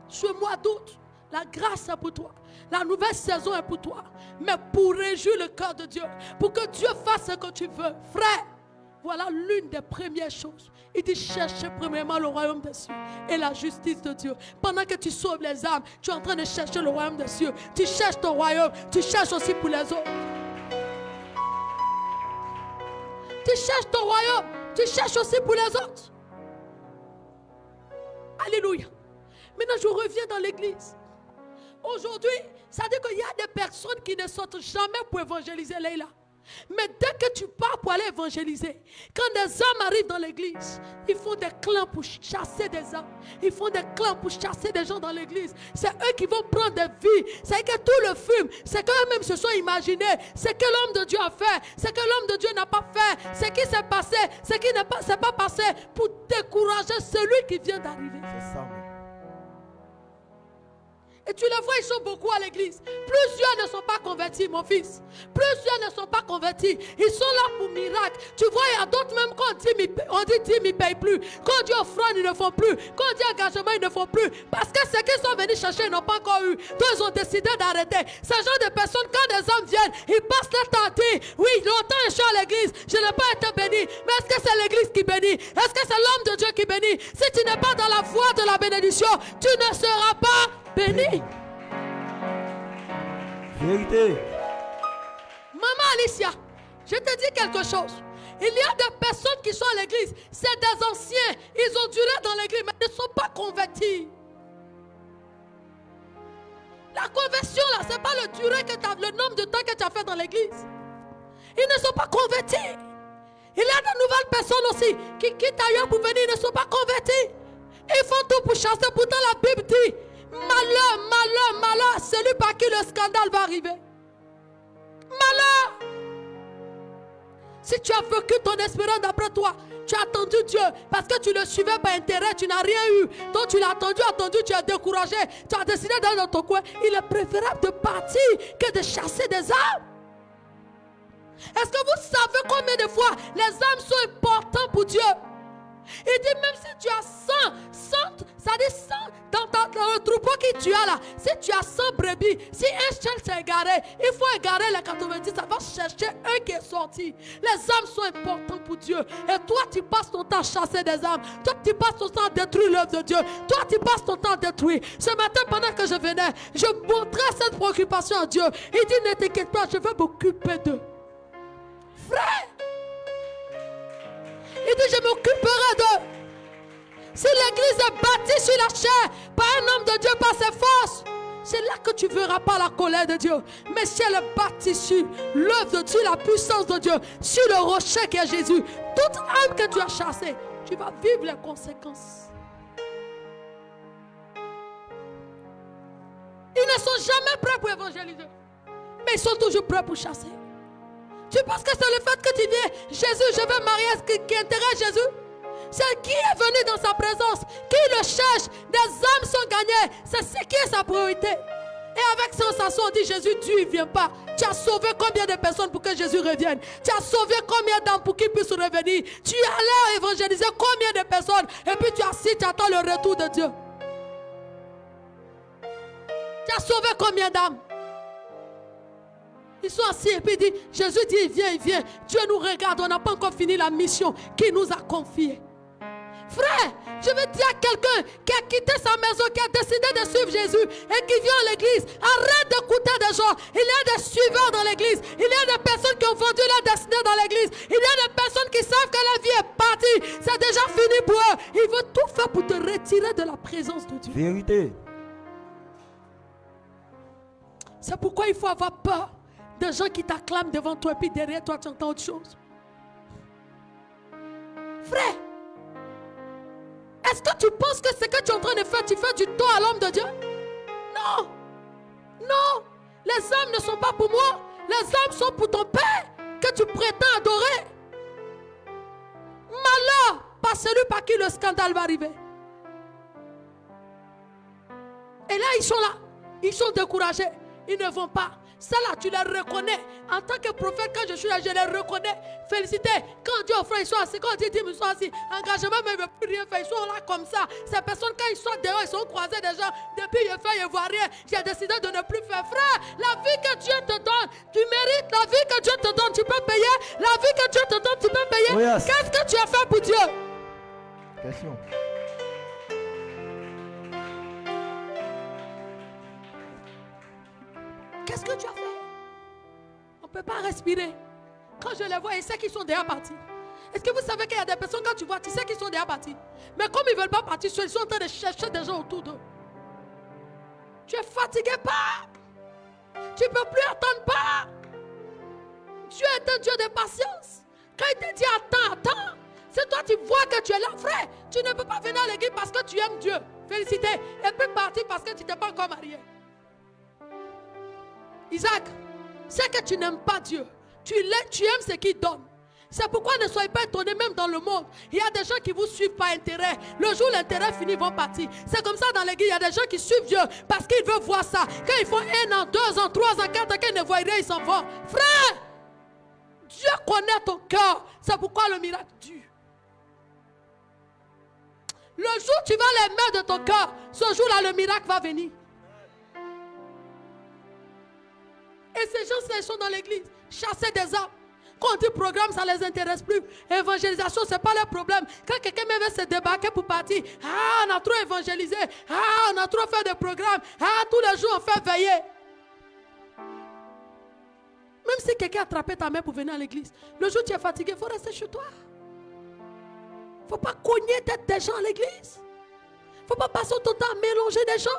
Speaker 1: Ce mois d'août, la grâce est pour toi. La nouvelle saison est pour toi. Mais pour réjouir le cœur de Dieu, pour que Dieu fasse ce que tu veux, frère, voilà l'une des premières choses. Il dit cherchez premièrement le royaume des cieux et la justice de Dieu. Pendant que tu sauves les âmes, tu es en train de chercher le royaume des cieux. Tu cherches ton royaume, tu cherches aussi pour les autres. Tu cherches ton royaume. Tu cherches aussi pour les autres. Alléluia. Maintenant, je reviens dans l'église. Aujourd'hui, ça dit qu'il y a des personnes qui ne sortent jamais pour évangéliser Leïla. Mais dès que tu pars pour aller évangéliser, quand des hommes arrivent dans l'église, ils font des clans pour chasser des hommes. Ils font des clans pour chasser des gens dans l'église. C'est eux qui vont prendre des vies. C'est que tout le film, c'est qu'eux-mêmes se sont imaginés. C'est que l'homme de Dieu a fait. C'est que l'homme de Dieu n'a pas fait. C'est qui s'est passé. C'est qui ne s'est pas passé pour décourager celui qui vient d'arriver.
Speaker 2: C'est ça.
Speaker 1: Et tu les vois, ils sont beaucoup à l'église. Plusieurs ne sont pas convertis, mon fils. Plusieurs ne sont pas convertis. Ils sont là pour miracle. Tu vois, il y a d'autres même quand on dit ils ne payent plus. Quand on dit offrande, ils ne font plus. Quand on dit engagement, ils ne font plus. Parce que ce qu'ils sont venus chercher, ils n'ont pas encore eu. Donc ils ont décidé d'arrêter. Ce genre de personnes, quand des hommes viennent, ils passent leur temps à dire, oui, longtemps je suis à l'église, je n'ai pas été béni. Mais est-ce que c'est l'église qui bénit? Est-ce que c'est l'homme de Dieu qui bénit? Si tu n'es pas dans la voie de la bénédiction, tu ne seras pas béni.
Speaker 2: Vérité.
Speaker 1: Maman Alicia, je te dis quelque chose. Il y a des personnes qui sont à l'église. C'est des anciens. Ils ont duré dans l'église, mais ils ne sont pas convertis. La conversion là, ce n'est pas le nombre de temps que tu as fait dans l'église. Ils ne sont pas convertis. Il y a de nouvelles personnes aussi qui quittent ailleurs pour venir. Ils ne sont pas convertis. Ils font tout pour chasser. Pourtant la Bible dit, malheur, malheur, malheur, celui par qui le scandale va arriver. Malheur. Si tu as vécu ton espérance d'après toi, tu as attendu Dieu parce que tu le suivais par intérêt, tu n'as rien eu. Donc tu l'as attendu, tu es découragé, tu as décidé d'aller dans ton coin. Il est préférable de partir que de chasser des âmes. Est-ce que vous savez combien de fois les âmes sont importantes pour Dieu? Il dit même si tu as 100, ça dit 100 dans le troupeau que tu as là, si tu as 100 brebis, si un seul s'est égaré, il faut égarer les 90, ça va chercher un qui est sorti. Les âmes sont importantes pour Dieu. Et toi tu passes ton temps à chasser des âmes. Toi tu passes ton temps à détruire l'œuvre de Dieu. Toi tu passes ton temps à détruire. Ce matin pendant que je venais, je montrais cette préoccupation à Dieu. Il dit ne t'inquiète pas, je vais m'occuper d'eux. Frère, il dit je m'occuperai d'eux. Si l'église est bâtie sur la chair par un homme de Dieu, par ses forces, c'est là que tu ne verras pas la colère de Dieu. Mais si elle est bâtie sur l'œuvre de Dieu, la puissance de Dieu, sur le rocher qui est Jésus, toute âme que tu as chassée, tu vas vivre les conséquences. Ils ne sont jamais prêts pour évangéliser, mais ils sont toujours prêts pour chasser. Tu penses que c'est le fait que tu viens, Jésus, je veux marier, qui intéresse Jésus? C'est qui est venu dans sa présence, qui le cherche, des âmes sont gagnées. C'est ce qui est sa priorité. Et avec sensation, on dit Jésus, Dieu ne vient pas. Tu as sauvé combien de personnes pour que Jésus revienne? Tu as sauvé combien d'âmes pour qu'il puisse revenir? Tu es allé évangéliser combien de personnes? Et puis tu as assis, tu attends le retour de Dieu. Tu as sauvé combien d'âmes? Ils sont assis et puis dit, Jésus dit, il vient. Dieu nous regarde, on n'a pas encore fini la mission qu'il nous a confiée. Frère, je veux dire à quelqu'un qui a quitté sa maison, qui a décidé de suivre Jésus et qui vient à l'église, arrête d'écouter des gens. Il y a des suiveurs dans l'église. Il y a des personnes qui ont vendu leur destinée dans l'église. Il y a des personnes qui savent que la vie est partie. C'est déjà fini pour eux. Ils veulent tout faire pour te retirer de la présence de Dieu.
Speaker 2: Vérité.
Speaker 1: C'est pourquoi il faut avoir peur des gens qui t'acclament devant toi et puis derrière toi tu entends autre chose. Frère, est-ce que tu penses que ce que tu es en train de faire, tu fais du tort à l'homme de Dieu? Non. Non. Les âmes ne sont pas pour moi. Les âmes sont pour ton Père que tu prétends adorer. Malheur par celui par qui le scandale va arriver. Et là, ils sont là. Ils sont découragés. Ils ne vont pas. Ça là, tu les reconnais. En tant que prophète, quand je suis là, je les reconnais. Félicité. Quand Dieu offre, ils sont assis. Quand Dieu dit, ils sont assis. Engagement, mais ils ne veulent plus rien faire. Ils sont là comme ça. Ces personnes, quand ils sortent dehors, ils sont croisés déjà. Depuis, ils ne voient rien. J'ai décidé de ne plus faire. Frère, la vie que Dieu te donne, tu mérites. La vie que Dieu te donne, tu peux payer. La vie que Dieu te donne, tu peux payer.
Speaker 2: Oh yes.
Speaker 1: Qu'est-ce que tu as fait pour Dieu?
Speaker 2: Question.
Speaker 1: Qu'est-ce que tu as fait? On ne peut pas respirer. Quand je les vois, et ceux qui sont déjà partis. Est-ce que vous savez qu'il y a des personnes, quand tu vois, tu sais qu'ils sont déjà partis. Mais comme ils ne veulent pas partir, ils sont en train de chercher des gens autour d'eux. Tu es fatigué, pas. Tu ne peux plus attendre, pas. Dieu est un Dieu de patience. Quand il te dit attends, c'est toi tu vois que tu es là, frère. Tu ne peux pas venir à l'église parce que tu aimes Dieu. Félicité. Et puis partir parce que tu n'es pas encore marié. Isaac, c'est que tu n'aimes pas Dieu. Tu aimes ce qu'il donne. C'est pourquoi ne soyez pas étonnés, même dans le monde. Il y a des gens qui vous suivent par intérêt. Le jour où l'intérêt finit, ils vont partir. C'est comme ça dans l'église. Il y a des gens qui suivent Dieu parce qu'ils veulent voir ça. Quand ils font 1 an, 2 ans, 3 ans, 4 ans, qu'ils ne voient rien, ils s'en vont. Frère, Dieu connaît ton cœur. C'est pourquoi le miracle dure. Le jour où tu vas l'aimer de ton cœur, ce jour-là, le miracle va venir. Et ces gens-là, ils sont dans l'église, chasser des âmes. Quand on dit programme, ça ne les intéresse plus. Évangélisation, ce n'est pas leur problème. Quand quelqu'un veut se débarquer pour partir, on a trop évangélisé, on a trop fait de programmes, tous les jours on fait veiller. Même si quelqu'un a attrapé ta main pour venir à l'église, le jour où tu es fatigué, il faut rester chez toi. Il ne faut pas cogner tête des gens à l'église. Il ne faut pas passer ton temps à mélanger des gens.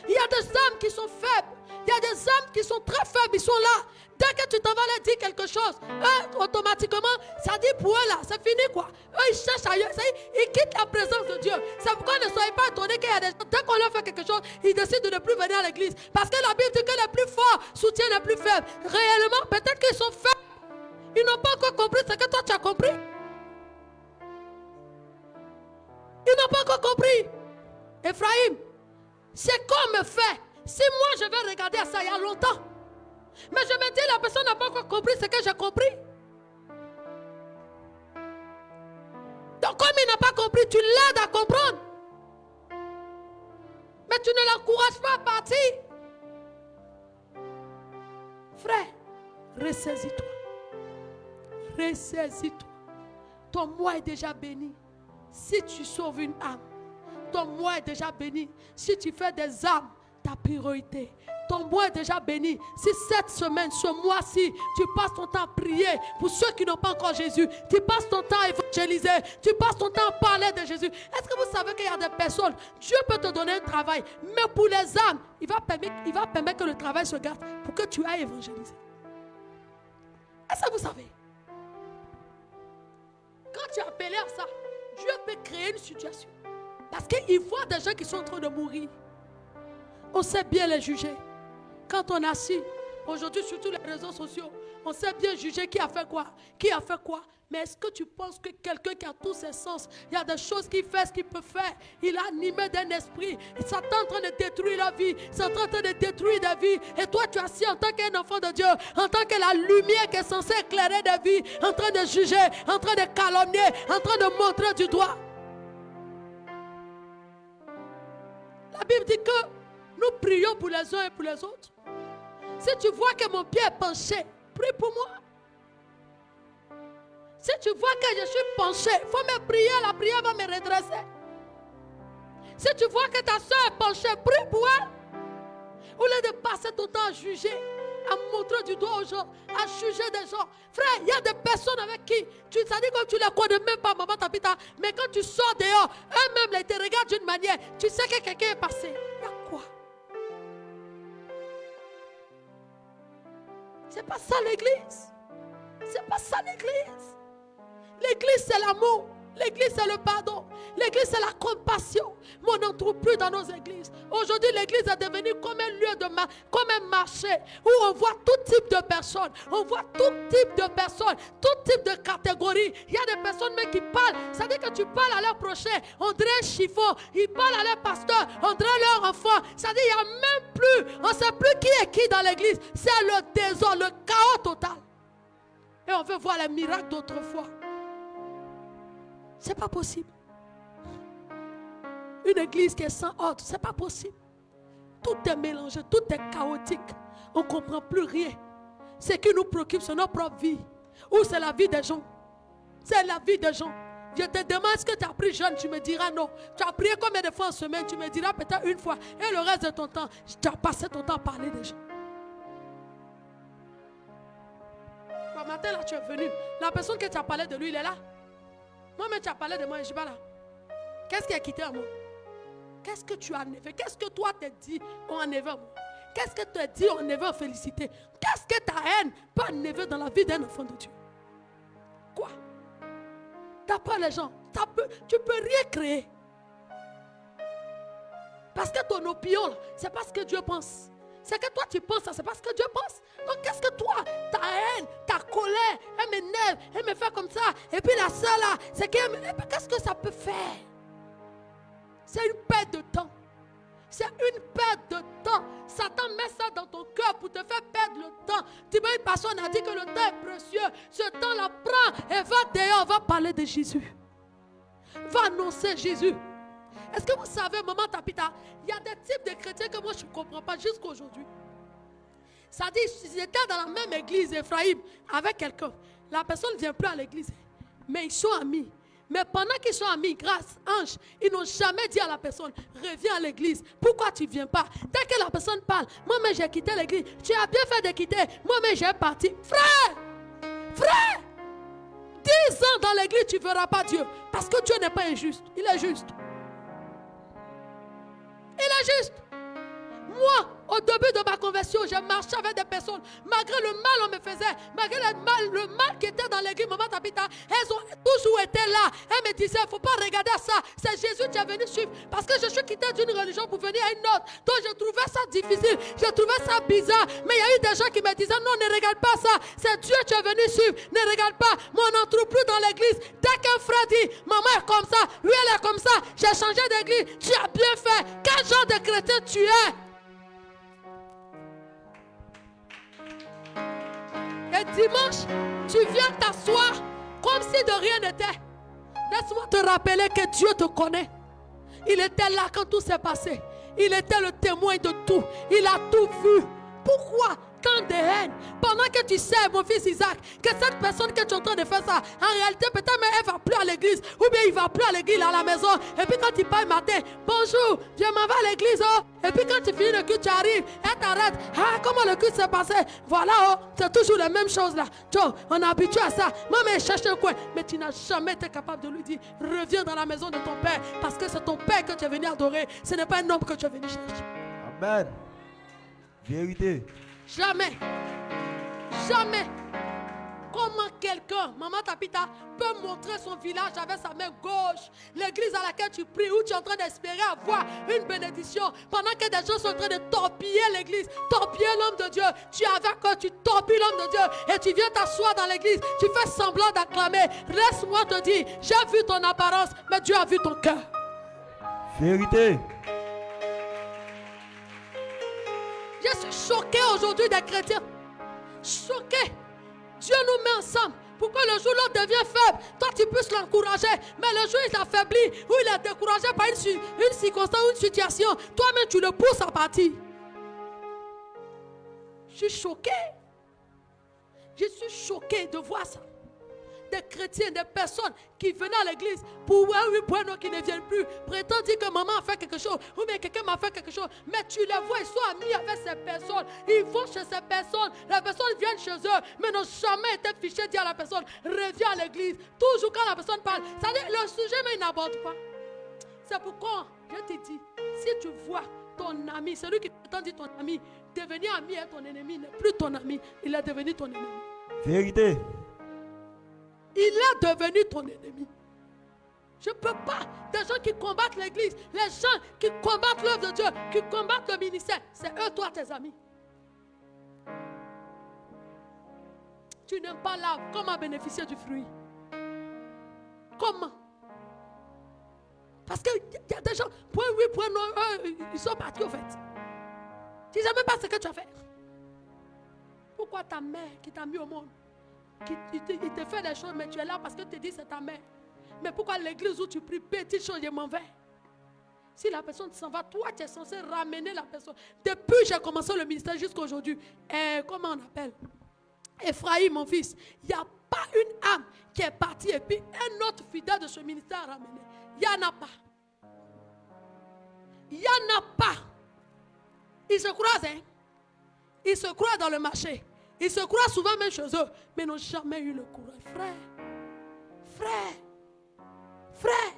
Speaker 1: Il y a des âmes qui sont faibles. Il y a des âmes qui sont très faibles. Ils sont là. Dès que tu t'en vas leur dire quelque chose, eux, automatiquement, ça dit pour eux là, c'est fini quoi. Eux, ils cherchent ailleurs. Ils quittent la présence de Dieu. C'est pourquoi ne soyez pas étonnés qu'il y a des gens, dès qu'on leur fait quelque chose, ils décident de ne plus venir à l'église. Parce que la Bible dit que les plus forts soutiennent les plus faibles. Réellement, peut-être qu'ils sont faibles. Ils n'ont pas encore compris ce que toi tu as compris. Ils n'ont pas encore compris. Ephraim, c'est qu'on me fait. Si moi je vais regarder à ça il y a longtemps. Mais je me dis, la personne n'a pas encore compris ce que j'ai compris. Donc comme il n'a pas compris, tu l'aides à comprendre. Mais tu ne l'encourages pas à partir. Frère, ressaisis-toi. Ressaisis-toi. Ton mois est déjà béni. Si tu sauves une âme, ton mois est déjà béni. Si tu fais des âmes, ta priorité. Ton mois est déjà béni. Si cette semaine, ce mois-ci, tu passes ton temps à prier pour ceux qui n'ont pas encore Jésus, tu passes ton temps à évangéliser, tu passes ton temps à parler de Jésus. Est-ce que vous savez qu'il y a des personnes, Dieu peut te donner un travail, mais pour les âmes, il va permettre que le travail se garde pour que tu ailles évangéliser. Est-ce que vous savez? Quand tu es appelé à ça, Dieu peut créer une situation. Parce qu'il voit des gens qui sont en train de mourir. On sait bien les juger. Quand on est assis, aujourd'hui sur tous les réseaux sociaux, on sait bien juger qui a fait quoi. Qui a fait quoi. Mais est-ce que tu penses que quelqu'un qui a tous ses sens, il y a des choses qu'il fait, ce qu'il peut faire, il est animé d'un esprit, ça est en train de détruire la vie, c'est en train de détruire des vies. Et toi tu es assis en tant qu'un enfant de Dieu, en tant que la lumière qui est censée éclairer des vies, en train de juger, en train de calomnier, en train de montrer du doigt. La Bible dit que nous prions pour les uns et pour les autres. Si tu vois que mon pied est penché, prie pour moi. Si tu vois que je suis penché, il faut me prier, la prière va me redresser. Si tu vois que ta soeur est penchée, prie pour elle. Au lieu de passer ton temps à juger, à montrer du doigt aux gens, à juger des gens. Frère, il y a des personnes avec qui, ça dit que tu ne les connais même pas, maman, tapita, mais quand tu sors dehors, eux-mêmes, ils te regardent d'une manière, tu sais que quelqu'un est passé. Il y a quoi? C'est pas ça l'église. C'est pas ça l'église. L'église c'est l'amour. L'église c'est le pardon. L'église c'est la compassion. Mais on n'en trouve plus dans nos églises. Aujourd'hui l'église est devenue comme un lieu comme un marché où on voit tout type de personnes. On voit tout type de personnes, tout type de catégories. Il y a des personnes même qui parlent. Ça veut dire que tu parles à leur prochain, on dirait un chiffon. Ils parlent à leur pasteur, on dirait leur enfant. Ça veut dire qu'il n'y a même plus, on ne sait plus qui est qui dans l'église. C'est le désordre, le chaos total. Et on veut voir les miracles d'autrefois. C'est pas possible. Une église qui est sans ordre, c'est pas possible. Tout est mélangé, tout est chaotique. On ne comprend plus rien. Ce qui nous préoccupe, c'est notre propre vie. Ou c'est la vie des gens. C'est la vie des gens. Je te demande ce que tu as pris jeune, tu me diras non. Tu as prié combien de fois en semaine, tu me diras peut-être une fois. Et le reste de ton temps, tu as passé ton temps à parler des gens. matin là, tu es venu. La personne que tu as parlé de lui, il est là. Moi-même, tu as parlé de moi, je ne suis pas là. Qu'est-ce qui a quitté en moi? Qu'est-ce que tu as enlevé? Qu'est-ce que toi t'as dit en enlevé en moi? Qu'est-ce que tu as dit en enlevé en félicité? Qu'est-ce que ta haine peut enlever dans la vie d'un enfant de Dieu? Quoi? T'as pas les gens. Tu peux rien créer. Parce que ton opinion, c'est pas ce que Dieu pense. C'est que toi tu penses ça, c'est pas ce que Dieu pense. Donc qu'est-ce que toi, ta haine, ta colère, elle m'énerve, elle me fait comme ça. Et puis la soeur là, c'est qu'elle qu'est-ce que ça peut faire? C'est une perte de temps. C'est une perte de temps. Satan met ça dans ton cœur pour te faire perdre le temps. Tu vois, une personne a dit que le temps est précieux. Ce temps-là, prends et va dehors, va parler de Jésus. Va annoncer Jésus. Est-ce que vous savez, maman Tapita, il y a des types de chrétiens que moi je ne comprends pas jusqu'à aujourd'hui. Ça dit, ils étaient dans la même église, Ephraïm, avec quelqu'un. La personne ne vient plus à l'église. Mais ils sont amis. Mais pendant qu'ils sont amis, grâce, ange, ils n'ont jamais dit à la personne, reviens à l'église. Pourquoi tu ne viens pas? Dès que la personne parle, moi-même j'ai quitté l'église. Tu as bien fait de quitter. Moi-même j'ai parti. Frère! 10 ans dans l'église, tu ne verras pas Dieu. Parce que Dieu n'est pas injuste. Il est juste. Il est juste. Moi, au début de ma conversion, j'ai marché avec des personnes. Malgré le mal on me faisait, malgré le mal qui était dans l'église, maman Tapita, elles ont toujours été là. Elles me disaient, il ne faut pas regarder ça. C'est Jésus qui est venu suivre. Parce que je suis quitté d'une religion pour venir à une autre. Donc je trouvais ça difficile. Je trouvais ça bizarre. Mais il y a eu des gens qui me disaient, non, ne regarde pas ça. C'est Dieu qui est venu suivre. Ne regarde pas. Moi, on n'entre plus dans l'église. Dès qu'un frère dit, maman est comme ça, lui elle est comme ça, j'ai changé d'église. Tu as bien fait. Quel genre de chrétien tu es? Et dimanche, tu viens t'asseoir comme si de rien n'était. Laisse-moi te rappeler que Dieu te connaît. Il était là quand tout s'est passé. Il était le témoin de tout. Il a tout vu. Pourquoi tant de haine? Pendant que tu sais, mon fils Isaac, que cette personne que tu es en train de faire ça, en réalité, peut-être mais elle ne va plus à l'église. Ou bien il ne va plus à l'église à la maison. Et puis quand il part le matin, bonjour, je m'en vais à l'église. Oh. Et puis quand tu finis le culte, tu arrives, elle t'arrête. Ah, comment le culte s'est passé? Voilà, oh, c'est toujours la même chose là. Joe, on est habitué à ça. Maman, elle cherche un coin. Mais tu n'as jamais été capable de lui dire, reviens dans la maison de ton père. Parce que c'est ton père que tu es venu adorer. Ce n'est pas un homme que tu es venu chercher.
Speaker 2: Amen. Vérité.
Speaker 1: Jamais. Jamais. Comment quelqu'un, maman Tapita, peut montrer son village avec sa main gauche, l'église à laquelle tu pries, où tu es en train d'espérer avoir une bénédiction, pendant que des gens sont en train de torpiller l'église, torpiller l'homme de Dieu. Tu es avec eux, tu torpilles l'homme de Dieu et tu viens t'asseoir dans l'église, tu fais semblant d'acclamer. Laisse-moi te dire, j'ai vu ton apparence, mais Dieu a vu ton cœur.
Speaker 2: Vérité.
Speaker 1: Je suis choqué aujourd'hui des chrétiens. Choqué. Dieu nous met ensemble pour que le jour où l'autre devient faible, toi tu puisses l'encourager. Mais le jour où il s'affaiblit, où il est découragé par une circonstance ou une situation, toi-même tu le pousses à partir. Je suis choqué. Je suis choqué de voir ça. Des chrétiens, des personnes qui venaient à l'église pour qui ne viennent plus, prétendent dire que maman a fait quelque chose ou bien quelqu'un m'a fait quelque chose. Mais tu les vois, ils sont amis avec ces personnes. Ils vont chez ces personnes. Les personnes viennent chez eux, mais n'ont jamais été fichés dire à la personne, reviens à l'église. Toujours quand la personne parle, ça dit, le sujet, mais il n'aborde pas. C'est pourquoi je te dis, si tu vois ton ami, celui qui prétend dire ton ami, devenir ami est ton ennemi, n'est plus ton ami, il est devenu ton ennemi.
Speaker 2: Vérité.
Speaker 1: Il est devenu ton ennemi. Je ne peux pas. Des gens qui combattent l'église, les gens qui combattent l'œuvre de Dieu, qui combattent le ministère, c'est eux, toi, tes amis. Tu n'aimes pas l'arbre, comment bénéficier du fruit? Comment? Parce qu'il y a des gens, point oui, point non, ils sont partis au fait. Tu ne sais même pas ce que tu as fait. Pourquoi ta mère qui t'a mis au monde, il te fait des choses, mais tu es là parce que tu te dis c'est ta mère. Mais pourquoi l'église où tu pries, petite chose, je m'en vais? Si la personne s'en va, toi tu es censé ramener la personne. Depuis j'ai commencé le ministère jusqu'à aujourd'hui, comment on appelle? Ephraïm, mon fils, il n'y a pas une âme qui est partie et puis un autre fidèle de ce ministère à ramener. Il n'y en a pas. Il n'y en a pas. Ils se croisent, hein? Ils se croisent dans le marché. Ils se croient souvent même chez eux, mais n'ont jamais eu le courage. Frère.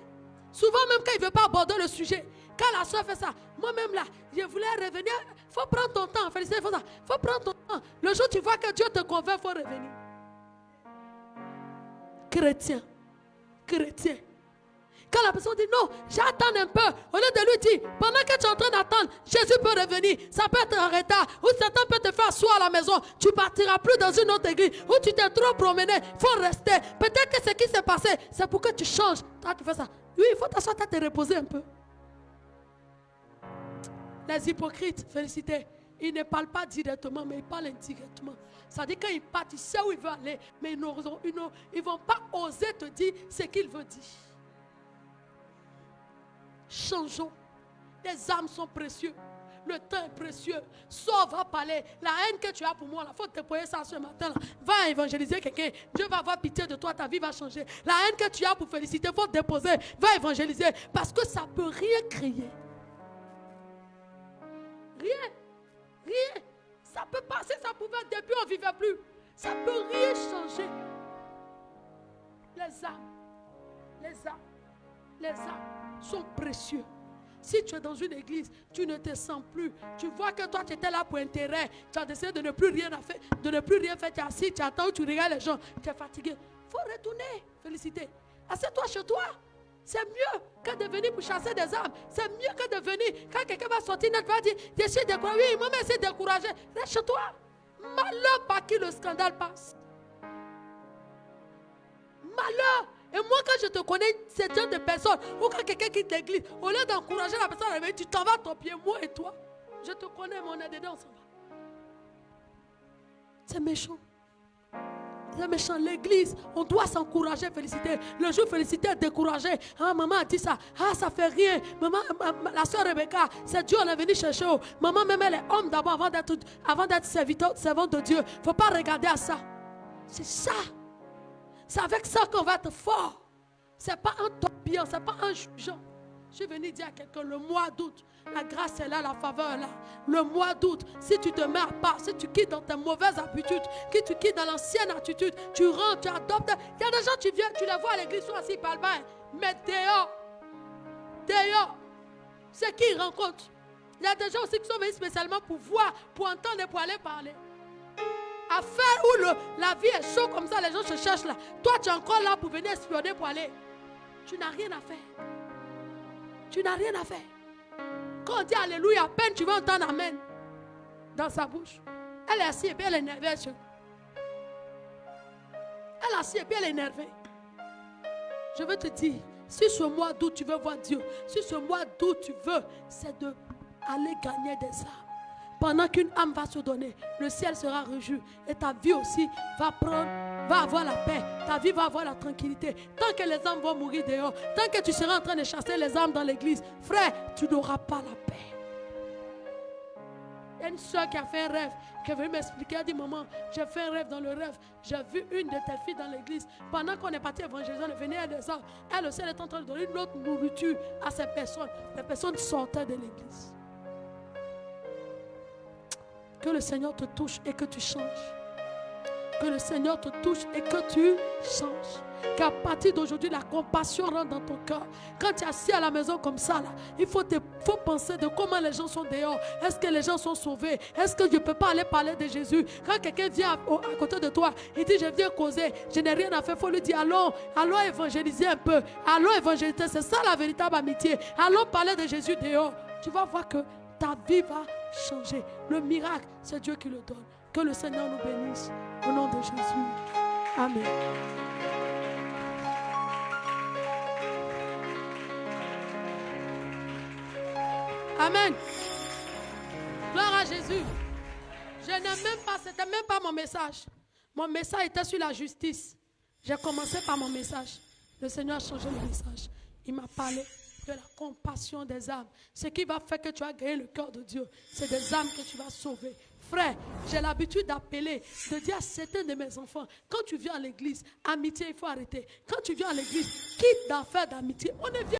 Speaker 1: Souvent même quand il ne veut pas aborder le sujet, quand la soeur fait ça, moi-même là, je voulais revenir. Il faut prendre ton temps, Félicité, il faut prendre ton temps. Le jour où tu vois que Dieu te convainc, il faut revenir. Chrétien. Quand la personne dit non, j'attends un peu, au lieu de lui dire, pendant que tu es en train d'attendre, Jésus peut revenir, ça peut être en retard, ou Satan peut te faire asseoir à la maison, tu ne partiras plus dans une autre église, ou tu t'es trop promené, il faut rester. Peut-être que ce qui s'est passé, c'est pour que tu changes. Toi, tu fais ça. Oui, il faut t'asseoir, te reposer un peu. Les hypocrites, Félicité, ils ne parlent pas directement, mais ils parlent indirectement. Ça dit quand ils partent, ils savent où ils veulent aller, mais ils ne vont pas oser te dire ce qu'ils veulent dire. Changeons. Les âmes sont précieuses. Le temps est précieux. Sors, va parler. La haine que tu as pour moi, il faut te déployer ça ce matin. Là. Va évangéliser quelqu'un. Dieu va avoir pitié de toi. Ta vie va changer. La haine que tu as pour Félicité, il faut te déposer. Va évangéliser. Parce que ça ne peut rien créer. Rien. Ça peut passer, ça pouvait. Depuis, on ne vivait plus. Ça ne peut rien changer. Les âmes sont précieux. Si tu es dans une église, tu ne te sens plus. Tu vois que toi, tu étais là pour intérêt. Tu as décidé de ne plus rien faire. Tu es assis, tu attends, tu regardes les gens. Tu es fatigué. Il faut retourner. Félicité. Assieds-toi chez toi. C'est mieux que de venir pour chasser des âmes. C'est mieux que de venir. Quand quelqu'un va sortir, tu vas dire, je suis découragé. Oui, moi-même, c'est découragé. Reste chez toi. Malheur par qui le scandale passe. Malheur. Et moi, quand je te connais, c'est genre de personne, ou quand quelqu'un quitte l'église, au lieu d'encourager la personne à revenir, tu t'en vas à ton pied, moi et toi. Je te connais, mais on est dedans, on s'en va. C'est méchant. C'est méchant. L'église, on doit s'encourager, Félicité. Le jour Félicité est découragée. Ah, maman a dit ça. Ah, ça fait rien. Maman, la soeur Rebecca, c'est Dieu, on est venu chercher. Maman, même elle est homme d'abord avant d'être servante de Dieu. Il ne faut pas regarder à ça. C'est ça. C'est avec ça qu'on va être fort. Ce n'est pas en torpillant, ce n'est pas en jugeant. Je suis venu dire à quelqu'un, le mois d'août, la grâce est là, la faveur est là. Le mois d'août, si tu te mets à part, si tu quittes dans tes mauvaises habitudes, si tu quittes dans l'ancienne attitude, tu rentres, tu adoptes. Il y a des gens, tu viens, tu les vois à l'église, ils sont assis, ils parlent bien. Mais dehors, c'est qui ils rencontrent. Il y a des gens aussi qui sont venus spécialement pour voir, pour entendre et pour aller parler. Affaire où la vie est chaude comme ça, les gens se cherchent là. Toi, tu es encore là pour venir espionner pour aller. Tu n'as rien à faire. Tu n'as rien à faire. Quand on dit alléluia, à peine tu vas entendre amen dans sa bouche. Elle est assise et puis elle est énervée. Elle est assise et puis elle est énervée. Je veux te dire, si ce mois d'août tu veux voir Dieu, si ce mois d'août tu veux, c'est d'aller gagner des âmes. Pendant qu'une âme va se donner, le ciel sera réjoui. Et ta vie aussi va avoir la paix. Ta vie va avoir la tranquillité. Tant que les âmes vont mourir dehors, tant que tu seras en train de chasser les âmes dans l'église, frère, tu n'auras pas la paix. Il y a une soeur qui a fait un rêve, qui est venue m'expliquer. Elle dit, maman, j'ai fait un rêve. Dans le rêve, j'ai vu une de tes filles dans l'église. Pendant qu'on est parti évangéliser, on est venu à des âmes. Elle aussi, elle est en train de donner une autre nourriture à ces personnes. Les personnes sortaient de l'église. Que le Seigneur te touche et que tu changes. Que le Seigneur te touche et que tu changes. Qu'à partir d'aujourd'hui, la compassion rentre dans ton cœur. Quand tu es assis à la maison comme ça, là, il faut penser de comment les gens sont dehors. Est-ce que les gens sont sauvés? Est-ce que je ne peux pas aller parler de Jésus? Quand quelqu'un vient à côté de toi, il dit, je viens causer, je n'ai rien à faire. Il faut lui dire, allons évangéliser un peu. Allons évangéliser, c'est ça la véritable amitié. Allons parler de Jésus dehors. Tu vas voir que ta vie va changer. Le miracle, c'est Dieu qui le donne. Que le Seigneur nous bénisse. Au nom de Jésus. Amen. Amen. Gloire à Jésus. C'était même pas mon message. Mon message était sur la justice. J'ai commencé par mon message. Le Seigneur a changé le message. Il m'a parlé de la compassion des âmes. Ce qui va faire que tu vas gagner le cœur de Dieu, c'est des âmes que tu vas sauver. Frère, j'ai l'habitude d'appeler, de dire à certains de mes enfants, quand tu viens à l'église, amitié, il faut arrêter. Quand tu viens à l'église, quitte d'affaires d'amitié. On est bien.